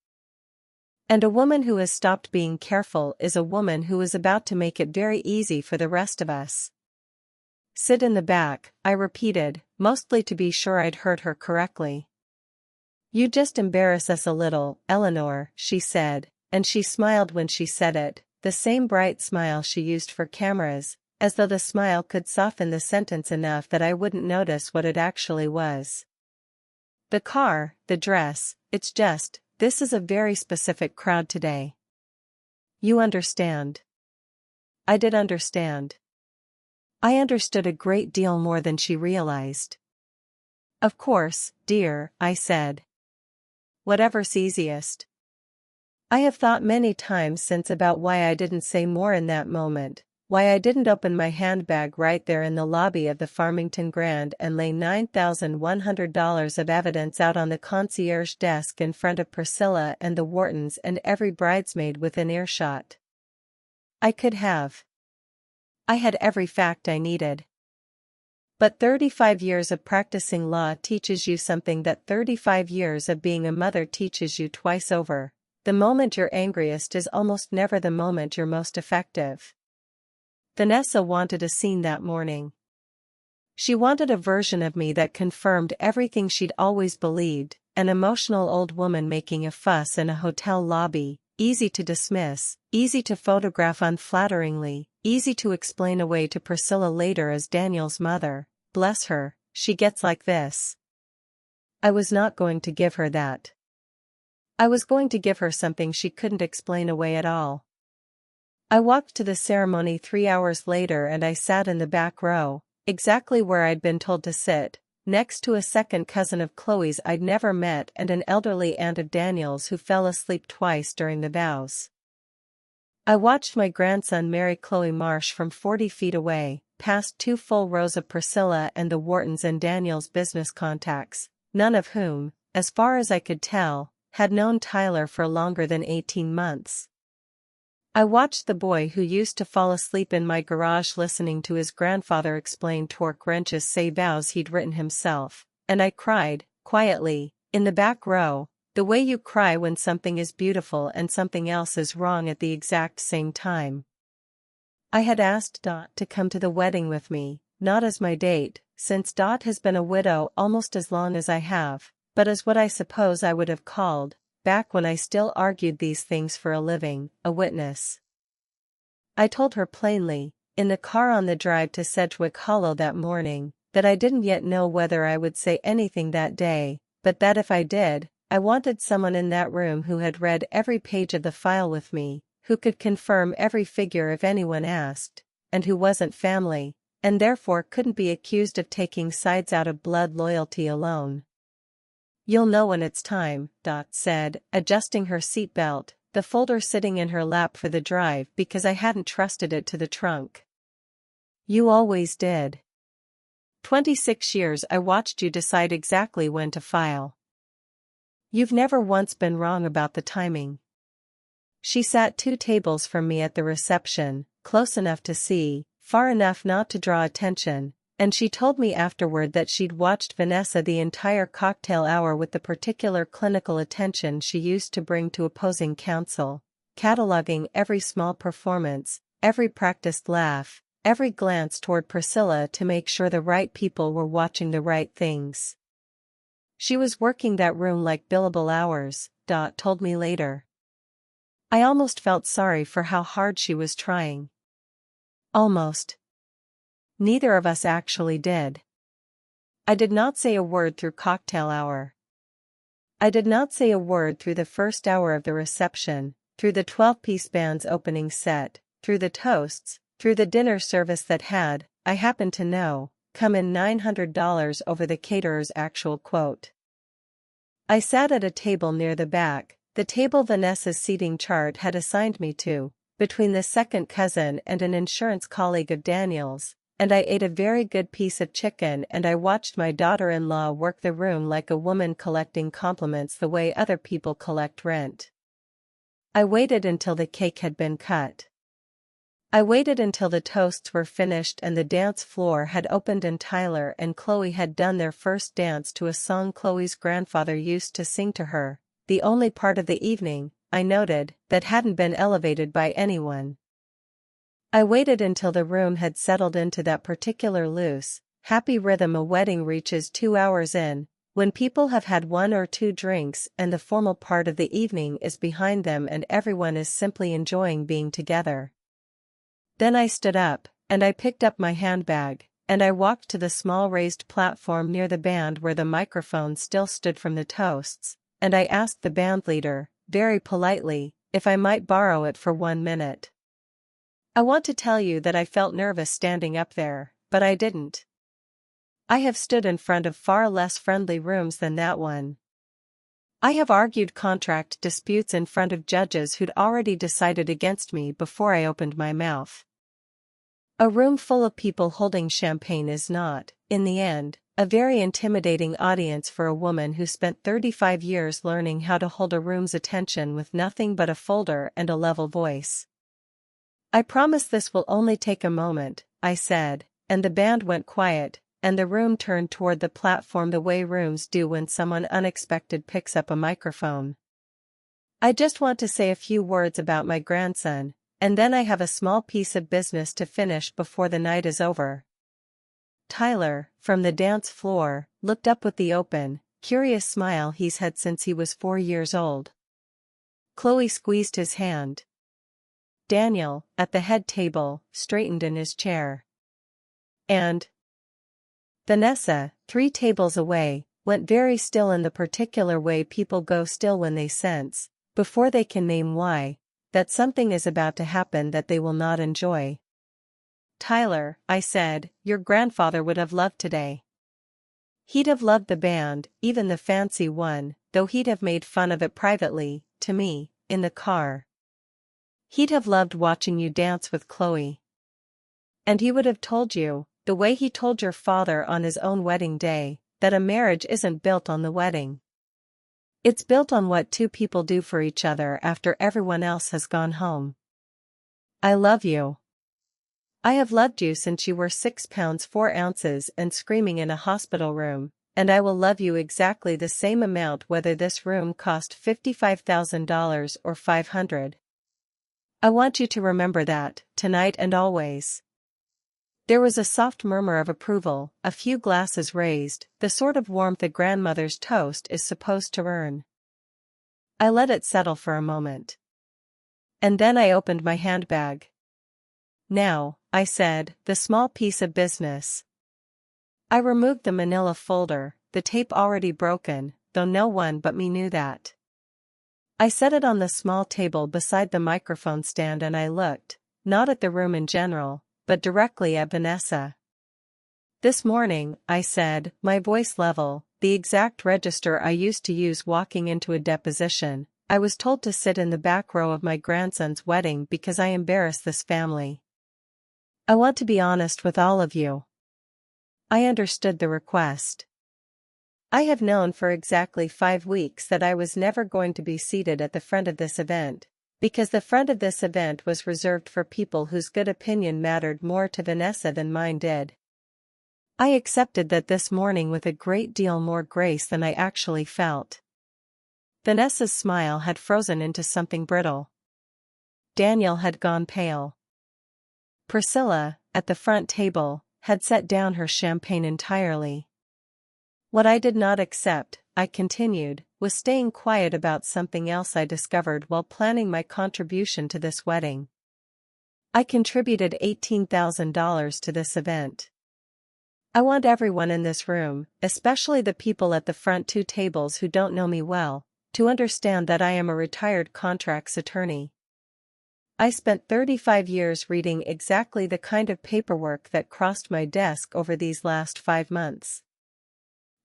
S1: And a woman who has stopped being careful is a woman who is about to make it very easy for the rest of us. Sit in the back, I repeated, mostly to be sure I'd heard her correctly. You just embarrass us a little, Eleanor, she said, and she smiled when she said it, the same bright smile she used for cameras, as though the smile could soften the sentence enough that I wouldn't notice what it actually was. The car, the dress, it's just, this is a very specific crowd today. You understand. I did understand. I understood a great deal more than she realized. Of course, dear, I said. Whatever's easiest. I have thought many times since about why I didn't say more in that moment, why I didn't open my handbag right there in the lobby of the Farmington Grand and lay $9,100 of evidence out on the concierge desk in front of Priscilla and the Whartons and every bridesmaid within earshot. I could have. I had every fact I needed. But 35 years of practicing law teaches you something that 35 years of being a mother teaches you twice over. The moment you're angriest is almost never the moment you're most effective. Vanessa wanted a scene that morning. She wanted a version of me that confirmed everything she'd always believed, an emotional old woman making a fuss in a hotel lobby, easy to dismiss, easy to photograph unflatteringly, easy to explain away to Priscilla later as Daniel's mother. Bless her, she gets like this. I was not going to give her that. I was going to give her something she couldn't explain away at all. I walked to the ceremony 3 hours later and I sat in the back row, exactly where I'd been told to sit, next to a second cousin of Chloe's I'd never met and an elderly aunt of Daniel's who fell asleep twice during the vows. I watched my grandson marry Chloe Marsh from 40 feet away, past 2 full rows of Priscilla and the Whartons and Daniel's business contacts, none of whom, as far as I could tell, had known Tyler for longer than 18 months. I watched the boy who used to fall asleep in my garage listening to his grandfather explain torque wrenches say vows he'd written himself, and I cried, quietly, in the back row, the way you cry when something is beautiful and something else is wrong at the exact same time. I had asked Dot to come to the wedding with me, not as my date, since Dot has been a widow almost as long as I have, but as what I suppose I would have called, back when I still argued these things for a living, a witness. I told her plainly, in the car on the drive to Sedgwick Hollow that morning, that I didn't yet know whether I would say anything that day, but that if I did, I wanted someone in that room who had read every page of the file with me, who could confirm every figure if anyone asked, and who wasn't family, and therefore couldn't be accused of taking sides out of blood loyalty alone. You'll know when it's time, Dot said, adjusting her seatbelt, the folder sitting in her lap for the drive because I hadn't trusted it to the trunk. You always did. 26 years I watched you decide exactly when to file. You've never once been wrong about the timing. She sat 2 tables from me at the reception, close enough to see, far enough not to draw attention, and she told me afterward that she'd watched Vanessa the entire cocktail hour with the particular clinical attention she used to bring to opposing counsel, cataloging every small performance, every practiced laugh, every glance toward Priscilla to make sure the right people were watching the right things. She was working that room like billable hours, Dot told me later. I almost felt sorry for how hard she was trying. Almost. Neither of us actually did. I did not say a word through cocktail hour. I did not say a word through the first hour of the reception, through the 12-piece band's opening set, through the toasts, through the dinner service that had, I happen to know, come in $900 over the caterer's actual quote. I sat at a table near the back, the table Vanessa's seating chart had assigned me to, between the second cousin and an insurance colleague of Daniel's, and I ate a very good piece of chicken and I watched my daughter-in-law work the room like a woman collecting compliments the way other people collect rent. I waited until the cake had been cut. I waited until the toasts were finished and the dance floor had opened and Tyler and Chloe had done their first dance to a song Chloe's grandfather used to sing to her, the only part of the evening, I noted, that hadn't been elevated by anyone. I waited until the room had settled into that particular loose, happy rhythm a wedding reaches 2 hours in, when people have had 1 or 2 drinks and the formal part of the evening is behind them and everyone is simply enjoying being together. Then I stood up, and I picked up my handbag, and I walked to the small raised platform near the band where the microphone still stood from the toasts, and I asked the bandleader, very politely, if I might borrow it for 1 minute. I want to tell you that I felt nervous standing up there, but I didn't. I have stood in front of far less friendly rooms than that one. I have argued contract disputes in front of judges who'd already decided against me before I opened my mouth. A room full of people holding champagne is not, in the end, a very intimidating audience for a woman who spent 35 years learning how to hold a room's attention with nothing but a folder and a level voice. I promise this will only take a moment, I said, and the band went quiet, and the room turned toward the platform the way rooms do when someone unexpected picks up a microphone. I just want to say a few words about my grandson, and then I have a small piece of business to finish before the night is over. Tyler, from the dance floor, looked up with the open, curious smile he's had since he was 4 years old. Chloe squeezed his hand. Daniel, at the head table, straightened in his chair. And Vanessa, 3 tables away, went very still in the particular way people go still when they sense, before they can name why, that something is about to happen that they will not enjoy. Tyler, I said, your grandfather would have loved today. He'd have loved the band, even the fancy one, though he'd have made fun of it privately, to me, in the car. He'd have loved watching you dance with Chloe. And he would have told you, the way he told your father on his own wedding day, that a marriage isn't built on the wedding. It's built on what 2 people do for each other after everyone else has gone home. I love you. I have loved you since you were 6 pounds 4 ounces and screaming in a hospital room, and I will love you exactly the same amount whether this room cost $55,000 or $500. I want you to remember that, tonight and always. There was a soft murmur of approval, a few glasses raised, the sort of warmth a grandmother's toast is supposed to earn. I let it settle for a moment. And then I opened my handbag. Now, I said, the small piece of business. I removed the manila folder, the tape already broken, though no one but me knew that. I set it on the small table beside the microphone stand and I looked, not at the room in general, but directly at Vanessa. This morning, I said, my voice level, the exact register I used to use walking into a deposition, I was told to sit in the back row of my grandson's wedding because I embarrass this family. I want to be honest with all of you. I understood the request. I have known for exactly 5 weeks that I was never going to be seated at the front of this event, because the front of this event was reserved for people whose good opinion mattered more to Vanessa than mine did. I accepted that this morning with a great deal more grace than I actually felt. Vanessa's smile had frozen into something brittle. Daniel had gone pale. Priscilla, at the front table, had set down her champagne entirely. What I did not accept, I continued, was staying quiet about something else I discovered while planning my contribution to this wedding. I contributed $18,000 to this event. I want everyone in this room, especially the people at the front 2 tables who don't know me well, to understand that I am a retired contracts attorney. I spent 35 years reading exactly the kind of paperwork that crossed my desk over these last 5 months.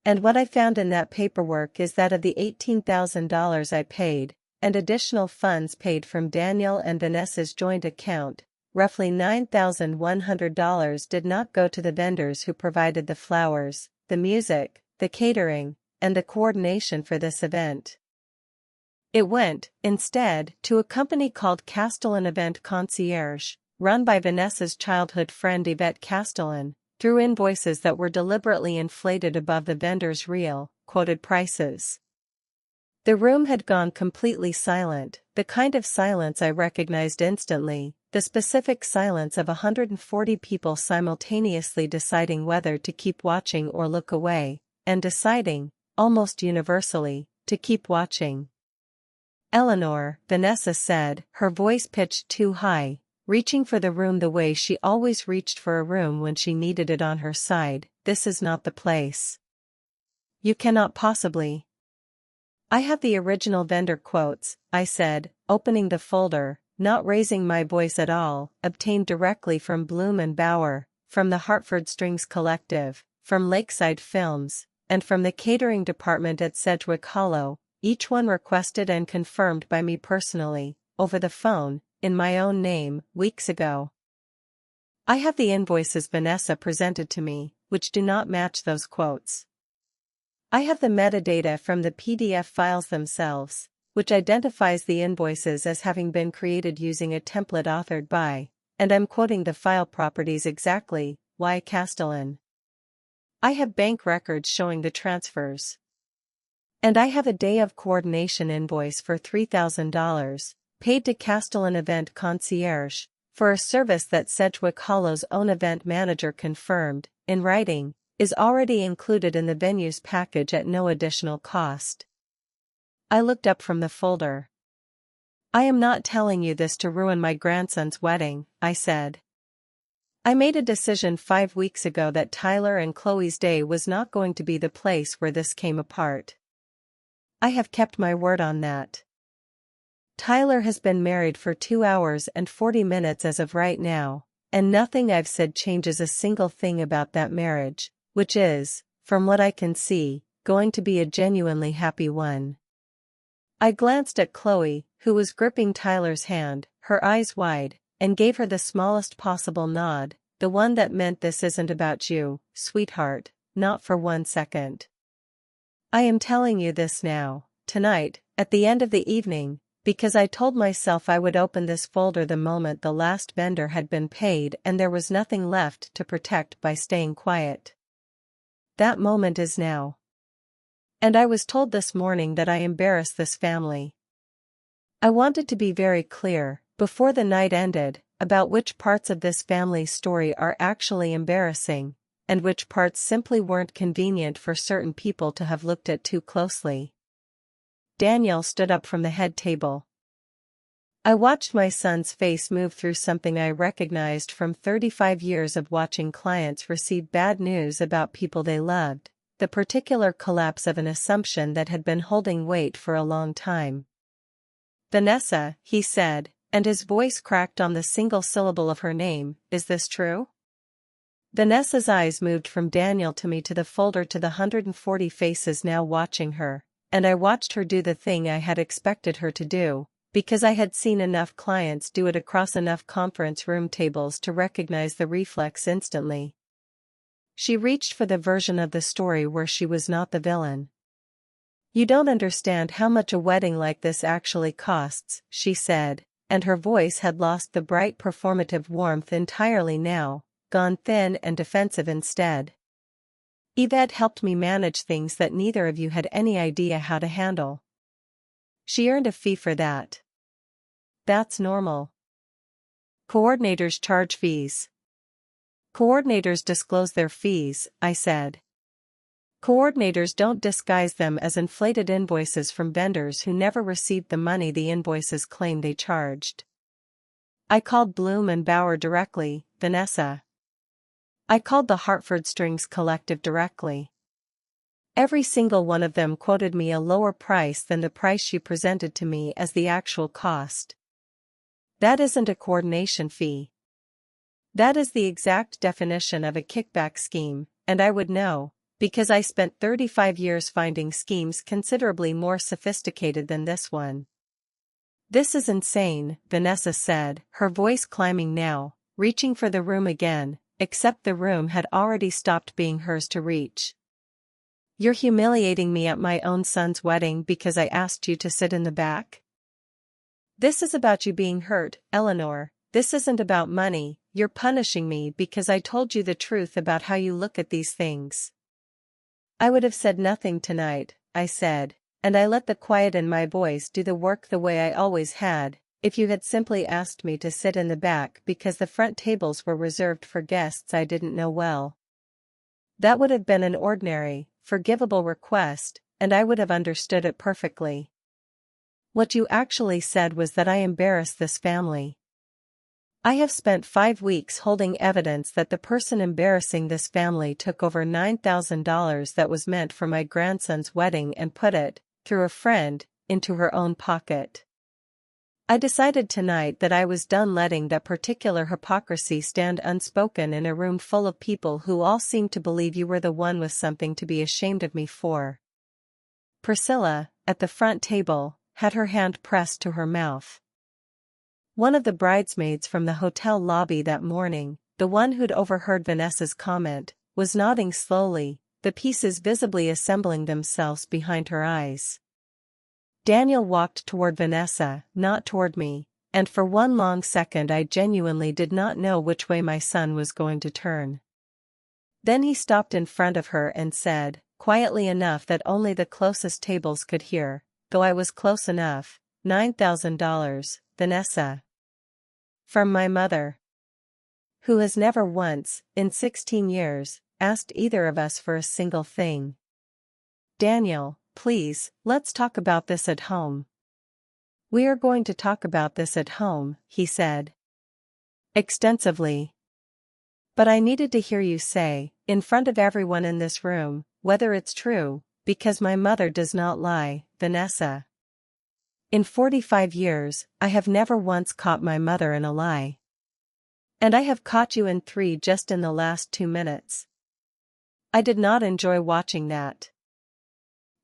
S1: And what I found in that paperwork is that of the $18,000 I paid, and additional funds paid from Daniel and Vanessa's joint account, roughly $9,100 did not go to the vendors who provided the flowers, the music, the catering, and the coordination for this event. It went, instead, to a company called Castellan Event Concierge, run by Vanessa's childhood friend Yvette Castellan, through invoices that were deliberately inflated above the vendor's real, quoted prices. The room had gone completely silent, the kind of silence I recognized instantly, the specific silence of 140 people simultaneously deciding whether to keep watching or look away, and deciding, almost universally, to keep watching. "Eleanor," Vanessa said, her voice pitched too high, reaching for the room the way she always reached for a room when she needed it on her side, "this is not the place. You cannot possibly." "I have the original vendor quotes," I said, opening the folder, not raising my voice at all, "obtained directly from Bloom and Bauer, from the Hartford Strings Collective, from Lakeside Films, and from the catering department at Sedgwick Hollow, each one requested and confirmed by me personally, over the phone, in my own name, weeks ago." I have the invoices Vanessa presented to me, which do not match those quotes. I have the metadata from the PDF files themselves, which identifies the invoices as having been created using a template authored by, and I'm quoting the file properties exactly, Y. Castellan. I have bank records showing the transfers. And I have a day of coordination invoice for $3,000, paid to Castellan Event Concierge, for a service that Sedgwick Hollow's own event manager confirmed, in writing, is already included in the venue's package at no additional cost. I looked up from the folder. "I am not telling you this to ruin my grandson's wedding," I said. "I made a decision 5 weeks ago that Tyler and Chloe's day was not going to be the place where this came apart. I have kept my word on that. Tyler has been married for 2 hours and 40 minutes as of right now, and nothing I've said changes a single thing about that marriage, which is, from what I can see, going to be a genuinely happy one." I glanced at Chloe, who was gripping Tyler's hand, her eyes wide, and gave her the smallest possible nod, the one that meant "this isn't about you, sweetheart, not for 1 second. I am telling you this now, tonight, at the end of the evening, because I told myself I would open this folder the moment the last vendor had been paid and there was nothing left to protect by staying quiet. That moment is now. And I was told this morning that I embarrass this family. I wanted to be very clear, before the night ended, about which parts of this family's story are actually embarrassing, and which parts simply weren't convenient for certain people to have looked at too closely. Daniel stood up from the head table. I watched my son's face move through something I recognized from 35 years of watching clients receive bad news about people they loved, the particular collapse of an assumption that had been holding weight for a long time. "Vanessa," he said, and his voice cracked on the single syllable of her name, "is this true?" Vanessa's eyes moved from Daniel to me to the folder to the 140 faces now watching her, and I watched her do the thing I had expected her to do, because I had seen enough clients do it across enough conference room tables to recognize the reflex instantly. She reached for the version of the story where she was not the villain. "You don't understand how much a wedding like this actually costs," she said, and her voice had lost the bright performative warmth entirely now, gone thin and defensive instead. "Yvette helped me manage things that neither of you had any idea how to handle. She earned a fee for that. That's normal. Coordinators charge fees." "Coordinators disclose their fees," I said. "Coordinators don't disguise them as inflated invoices from vendors who never received the money the invoices claim they charged." "I called Bloom and Bauer directly, Vanessa. I called the Hartford Strings Collective directly. Every single one of them quoted me a lower price than the price you presented to me as the actual cost. That isn't a coordination fee. That is the exact definition of a kickback scheme, and I would know, because I spent 35 years finding schemes considerably more sophisticated than this one." "This is insane," Vanessa said, her voice climbing now, reaching for the room again, except the room had already stopped being hers to reach. "You're humiliating me at my own son's wedding because I asked you to sit in the back? This is about you being hurt, Eleanor, this isn't about money, you're punishing me because I told you the truth about how you look at these things. I would have said nothing tonight, I said, and I let the quiet in my voice do the work the way I always had, if you had simply asked me to sit in the back because the front tables were reserved for guests I didn't know well. That would have been an ordinary, forgivable request, and I would have understood it perfectly. What you actually said was that I embarrass this family. I have spent 5 weeks holding evidence that the person embarrassing this family took over $9,000 that was meant for my grandson's wedding and put it, through a friend, into her own pocket. I decided tonight that I was done letting that particular hypocrisy stand unspoken in a room full of people who all seemed to believe you were the one with something to be ashamed of me for. Priscilla, at the front table, had her hand pressed to her mouth. One of the bridesmaids from the hotel lobby that morning, the one who'd overheard Vanessa's comment, was nodding slowly, the pieces visibly assembling themselves behind her eyes. Daniel walked toward Vanessa, not toward me, and for one long second I genuinely did not know which way my son was going to turn. Then he stopped in front of her and said, quietly enough that only the closest tables could hear, though I was close enough, $9,000, Vanessa. From my mother. Who has never once, in 16 years, asked either of us for a single thing. Daniel, please, let's talk about this at home. We are going to talk about this at home, he said. Extensively. But I needed to hear you say, in front of everyone in this room, whether it's true, because my mother does not lie, Vanessa. In 45 years, I have never once caught my mother in a lie. And I have caught you in 3 just in the last 2 minutes. I did not enjoy watching that.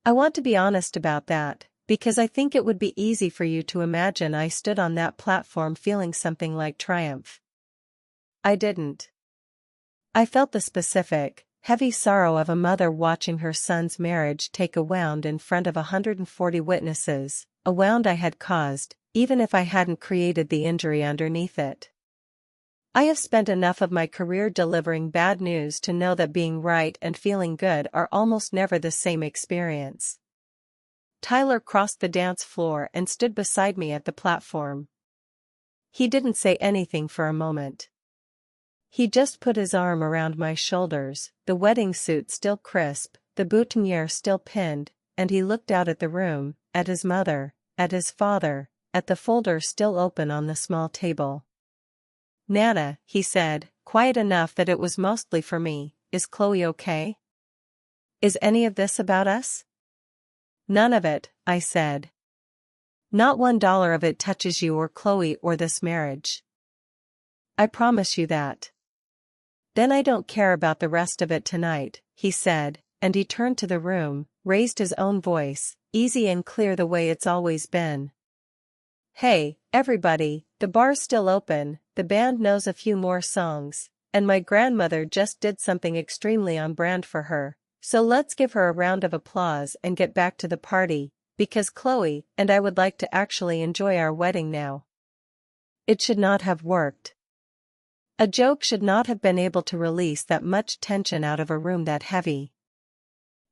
S1: I want to be honest about that, because I think it would be easy for you to imagine I stood on that platform feeling something like triumph. I didn't. I felt the specific, heavy sorrow of a mother watching her son's marriage take a wound in front of 140 witnesses, a wound I had caused, even if I hadn't created the injury underneath it. I have spent enough of my career delivering bad news to know that being right and feeling good are almost never the same experience. Tyler crossed the dance floor and stood beside me at the platform. He didn't say anything for a moment. He just put his arm around my shoulders, the wedding suit still crisp, the boutonniere still pinned, and he looked out at the room, at his mother, at his father, at the folder still open on the small table. Nana, he said, quiet enough that it was mostly for me, is Chloe okay? Is any of this about us? None of it, I said. Not $1 of it touches you or Chloe or this marriage. I promise you that. Then I don't care about the rest of it tonight, he said, and he turned to the room, raised his own voice, easy and clear the way it's always been. Hey, everybody, the bar's still open, the band knows a few more songs, and my grandmother just did something extremely on brand for her, so let's give her a round of applause and get back to the party, because Chloe and I would like to actually enjoy our wedding now. It should not have worked. A joke should not have been able to release that much tension out of a room that heavy.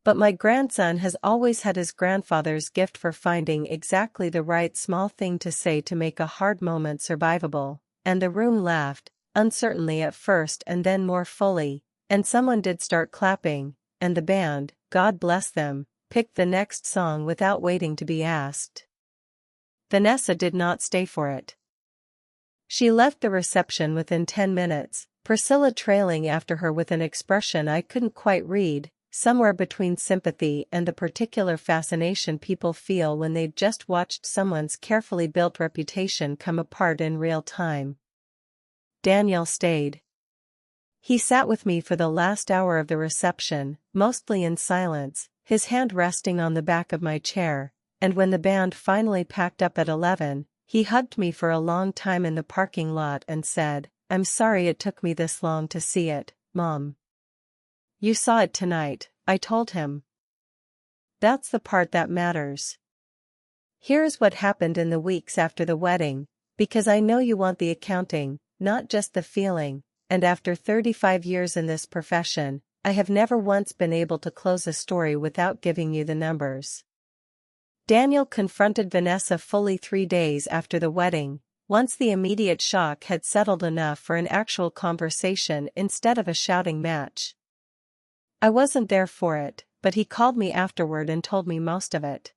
S1: But my grandson has always had his grandfather's gift for finding exactly the right small thing to say to make a hard moment survivable, and the room laughed, uncertainly at first and then more fully, and someone did start clapping, and the band, God bless them, picked the next song without waiting to be asked. Vanessa did not stay for it. She left the reception within 10 minutes, Priscilla trailing after her with an expression I couldn't quite read, somewhere between sympathy and the particular fascination people feel when they've just watched someone's carefully built reputation come apart in real time. Daniel stayed. He sat with me for the last hour of the reception, mostly in silence, his hand resting on the back of my chair, and when the band finally packed up at 11, he hugged me for a long time in the parking lot and said, "I'm sorry it took me this long to see it, Mom." "You saw it tonight," I told him. "That's the part that matters." Here's what happened in the weeks after the wedding. Because I know you want the accounting, not just the feeling, and after 35 years in this profession, I have never once been able to close a story without giving you the numbers. Daniel confronted Vanessa fully 3 days after the wedding, once the immediate shock had settled enough for an actual conversation instead of a shouting match. I wasn't there for it, but he called me afterward and told me most of it.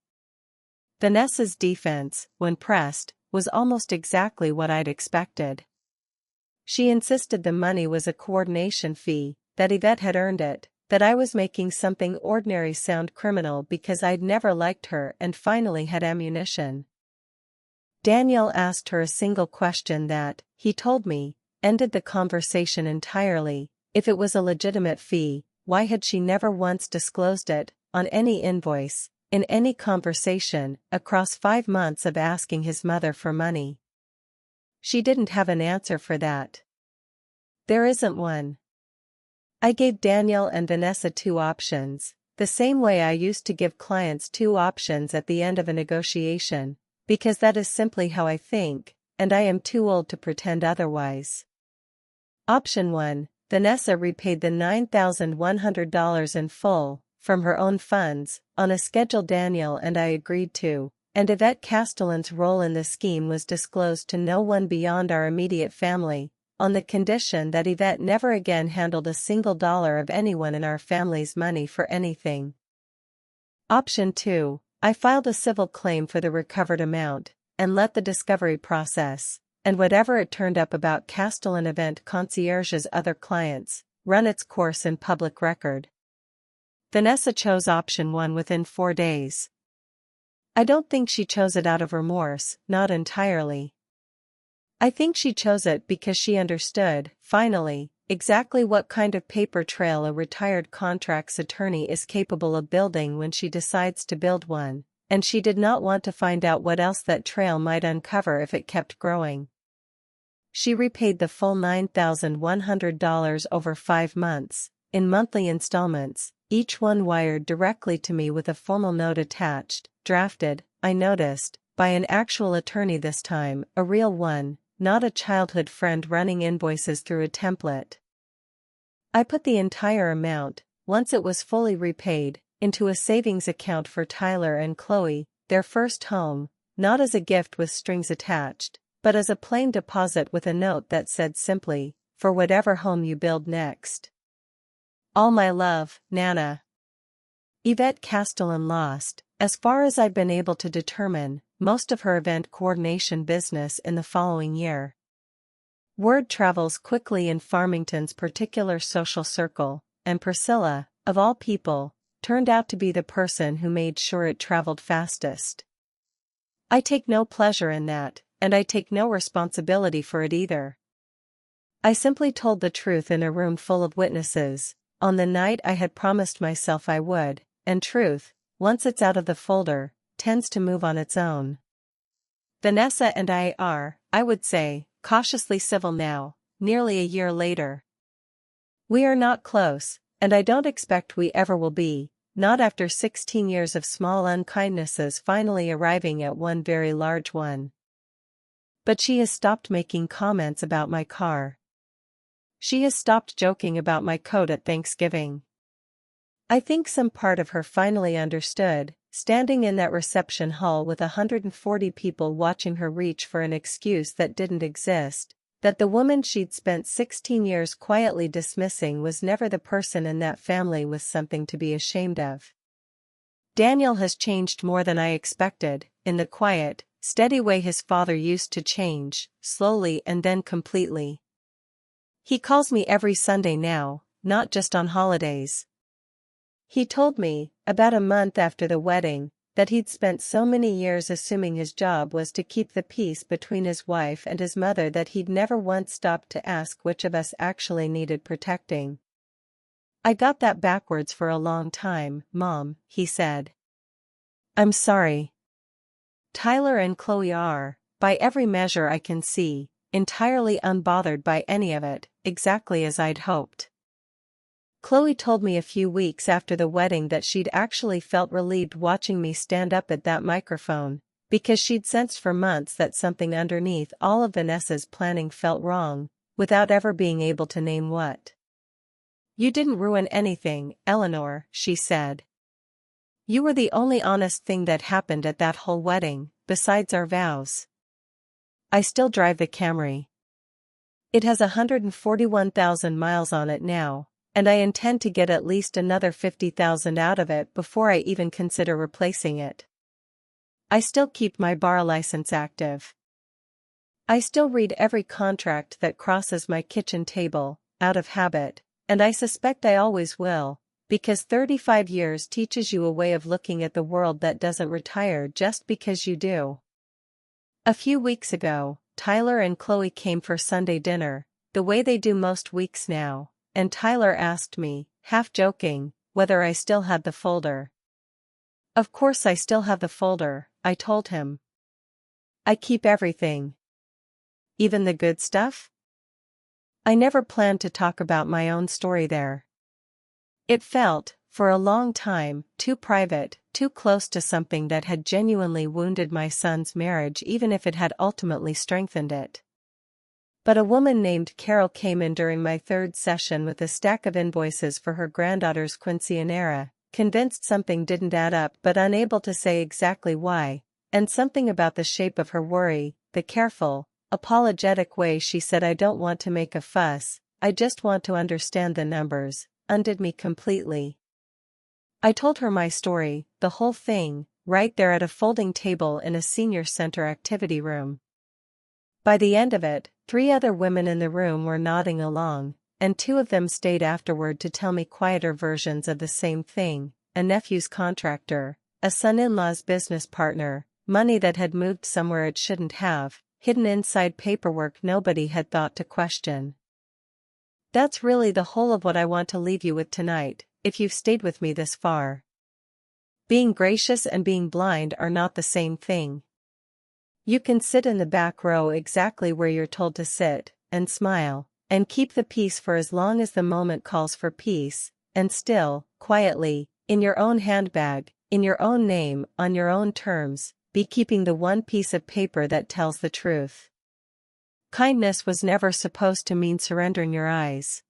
S1: Vanessa's defense, when pressed, was almost exactly what I'd expected. She insisted the money was a coordination fee, that Yvette had earned it, that I was making something ordinary sound criminal because I'd never liked her and finally had ammunition. Daniel asked her a single question that, he told me, ended the conversation entirely. If it was a legitimate fee, why had she never once disclosed it, on any invoice, in any conversation, across 5 months of asking his mother for money? She didn't have an answer for that. There isn't one. I gave Daniel and Vanessa 2 options, the same way I used to give clients 2 options at the end of a negotiation, because that is simply how I think, and I am too old to pretend otherwise. Option 1, Vanessa repaid the $9,100 in full, from her own funds, on a schedule Daniel and I agreed to, and Yvette Castellan's role in the scheme was disclosed to no one beyond our immediate family, on the condition that Yvette never again handled a single dollar of anyone in our family's money for anything. Option 2, I filed a civil claim for the recovered amount, and let the discovery process, and whatever it turned up about Castellan Event Concierge's other clients, run its course in public record. Vanessa chose option 1 within 4 days. I don't think she chose it out of remorse, not entirely. I think she chose it because she understood, finally, exactly what kind of paper trail a retired contracts attorney is capable of building when she decides to build one, and she did not want to find out what else that trail might uncover if it kept growing. She repaid the full $9,100 over 5 months, in monthly installments, each one wired directly to me with a formal note attached, drafted, I noticed, by an actual attorney this time, a real one, not a childhood friend running invoices through a template. I put the entire amount, once it was fully repaid, into a savings account for Tyler and Chloe, their first home, not as a gift with strings attached, but as a plain deposit with a note that said simply, for whatever home you build next. All my love, Nana. Yvette Castellan lost, as far as I've been able to determine, most of her event coordination business in the following year. Word travels quickly in Farmington's particular social circle, and Priscilla, of all people, turned out to be the person who made sure it traveled fastest. I take no pleasure in that, and I take no responsibility for it either. I simply told the truth in a room full of witnesses, on the night I had promised myself I would, and truth, once it's out of the folder, tends to move on its own. Vanessa and I are, I would say, cautiously civil now, nearly a year later. We are not close, and I don't expect we ever will be, not after 16 years of small unkindnesses finally arriving at one very large one. But she has stopped making comments about my car. She has stopped joking about my coat at Thanksgiving. I think some part of her finally understood, standing in that reception hall with 140 people watching her reach for an excuse that didn't exist, that the woman she'd spent 16 years quietly dismissing was never the person in that family with something to be ashamed of. Daniel has changed more than I expected, in the quiet, steady way his father used to change, slowly and then completely. He calls me every Sunday now, not just on holidays. He told me, about a month after the wedding, that he'd spent so many years assuming his job was to keep the peace between his wife and his mother that he'd never once stopped to ask which of us actually needed protecting. I got that backwards for a long time, Mom, he said. I'm sorry. Tyler and Chloe are, by every measure I can see, entirely unbothered by any of it, exactly as I'd hoped. Chloe told me a few weeks after the wedding that she'd actually felt relieved watching me stand up at that microphone, Because she'd sensed for months that something underneath all of Vanessa's planning felt wrong, without ever being able to name what. "You didn't ruin anything, Eleanor," she said. "You were the only honest thing that happened at that whole wedding, besides our vows." I still drive the Camry. It has 141,000 miles on it now, and I intend to get at least another 50,000 out of it before I even consider replacing it. I still keep my bar license active. I still read every contract that crosses my kitchen table, out of habit, and I suspect I always will, because 35 years teaches you a way of looking at the world that doesn't retire just because you do. A few weeks ago, Tyler and Chloe came for Sunday dinner, the way they do most weeks now, and Tyler asked me, half joking, whether I still had the folder. "Of course I still have the folder," I told him. "I keep everything." "Even the good stuff?" I never planned to talk about my own story there. It felt, for a long time, too private, too close to something that had genuinely wounded my son's marriage even if it had ultimately strengthened it. But a woman named Carol came in during my third session with a stack of invoices for her granddaughter's quinceañera, convinced something didn't add up but unable to say exactly why, and something about the shape of her worry, the careful, apologetic way she said "I don't want to make a fuss, I just want to understand the numbers," undid me completely. I told her my story, the whole thing, right there at a folding table in a senior center activity room. By the end of it, 3 other women in the room were nodding along, and 2 of them stayed afterward to tell me quieter versions of the same thing: a nephew's contractor, a son-in-law's business partner, money that had moved somewhere it shouldn't have, hidden inside paperwork nobody had thought to question. That's really the whole of what I want to leave you with tonight, if you've stayed with me this far. Being gracious and being blind are not the same thing. You can sit in the back row exactly where you're told to sit, and smile, and keep the peace for as long as the moment calls for peace, and still, quietly, in your own handbag, in your own name, on your own terms, be keeping the one piece of paper that tells the truth. Kindness was never supposed to mean surrendering your eyes.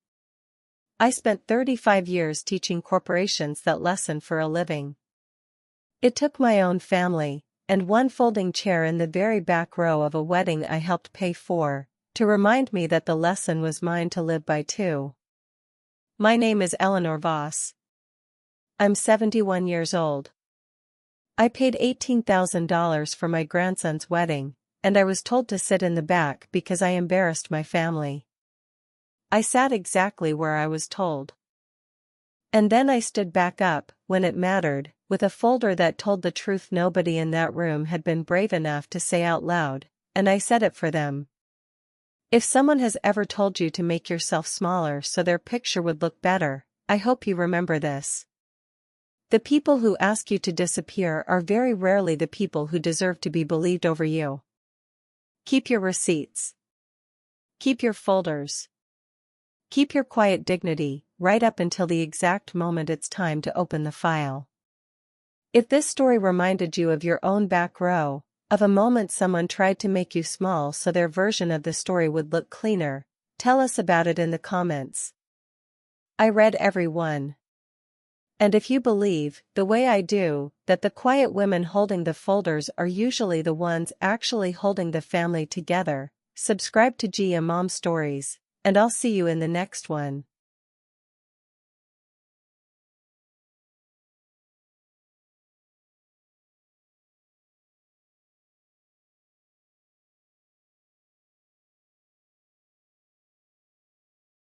S1: I spent 35 years teaching corporations that lesson for a living. It took my own family, and one folding chair in the very back row of a wedding I helped pay for, to remind me that the lesson was mine to live by too. My name is Eleanor Voss. I'm 71 years old. I paid $18,000 for my grandson's wedding, and I was told to sit in the back because I embarrassed my family. I sat exactly where I was told. And then I stood back up, when it mattered, with a folder that told the truth nobody in that room had been brave enough to say out loud, and I said it for them. If someone has ever told you to make yourself smaller so their picture would look better, I hope you remember this. The people who ask you to disappear are very rarely the people who deserve to be believed over you. Keep your receipts. Keep your folders. Keep your quiet dignity, right up until the exact moment it's time to open the file. If this story reminded you of your own back row, of a moment someone tried to make you small so their version of the story would look cleaner, tell us about it in the comments. I read every one. And if you believe, the way I do, that the quiet women holding the folders are usually the ones actually holding the family together, subscribe to Gia Mom Stories, and I'll see you in the next one.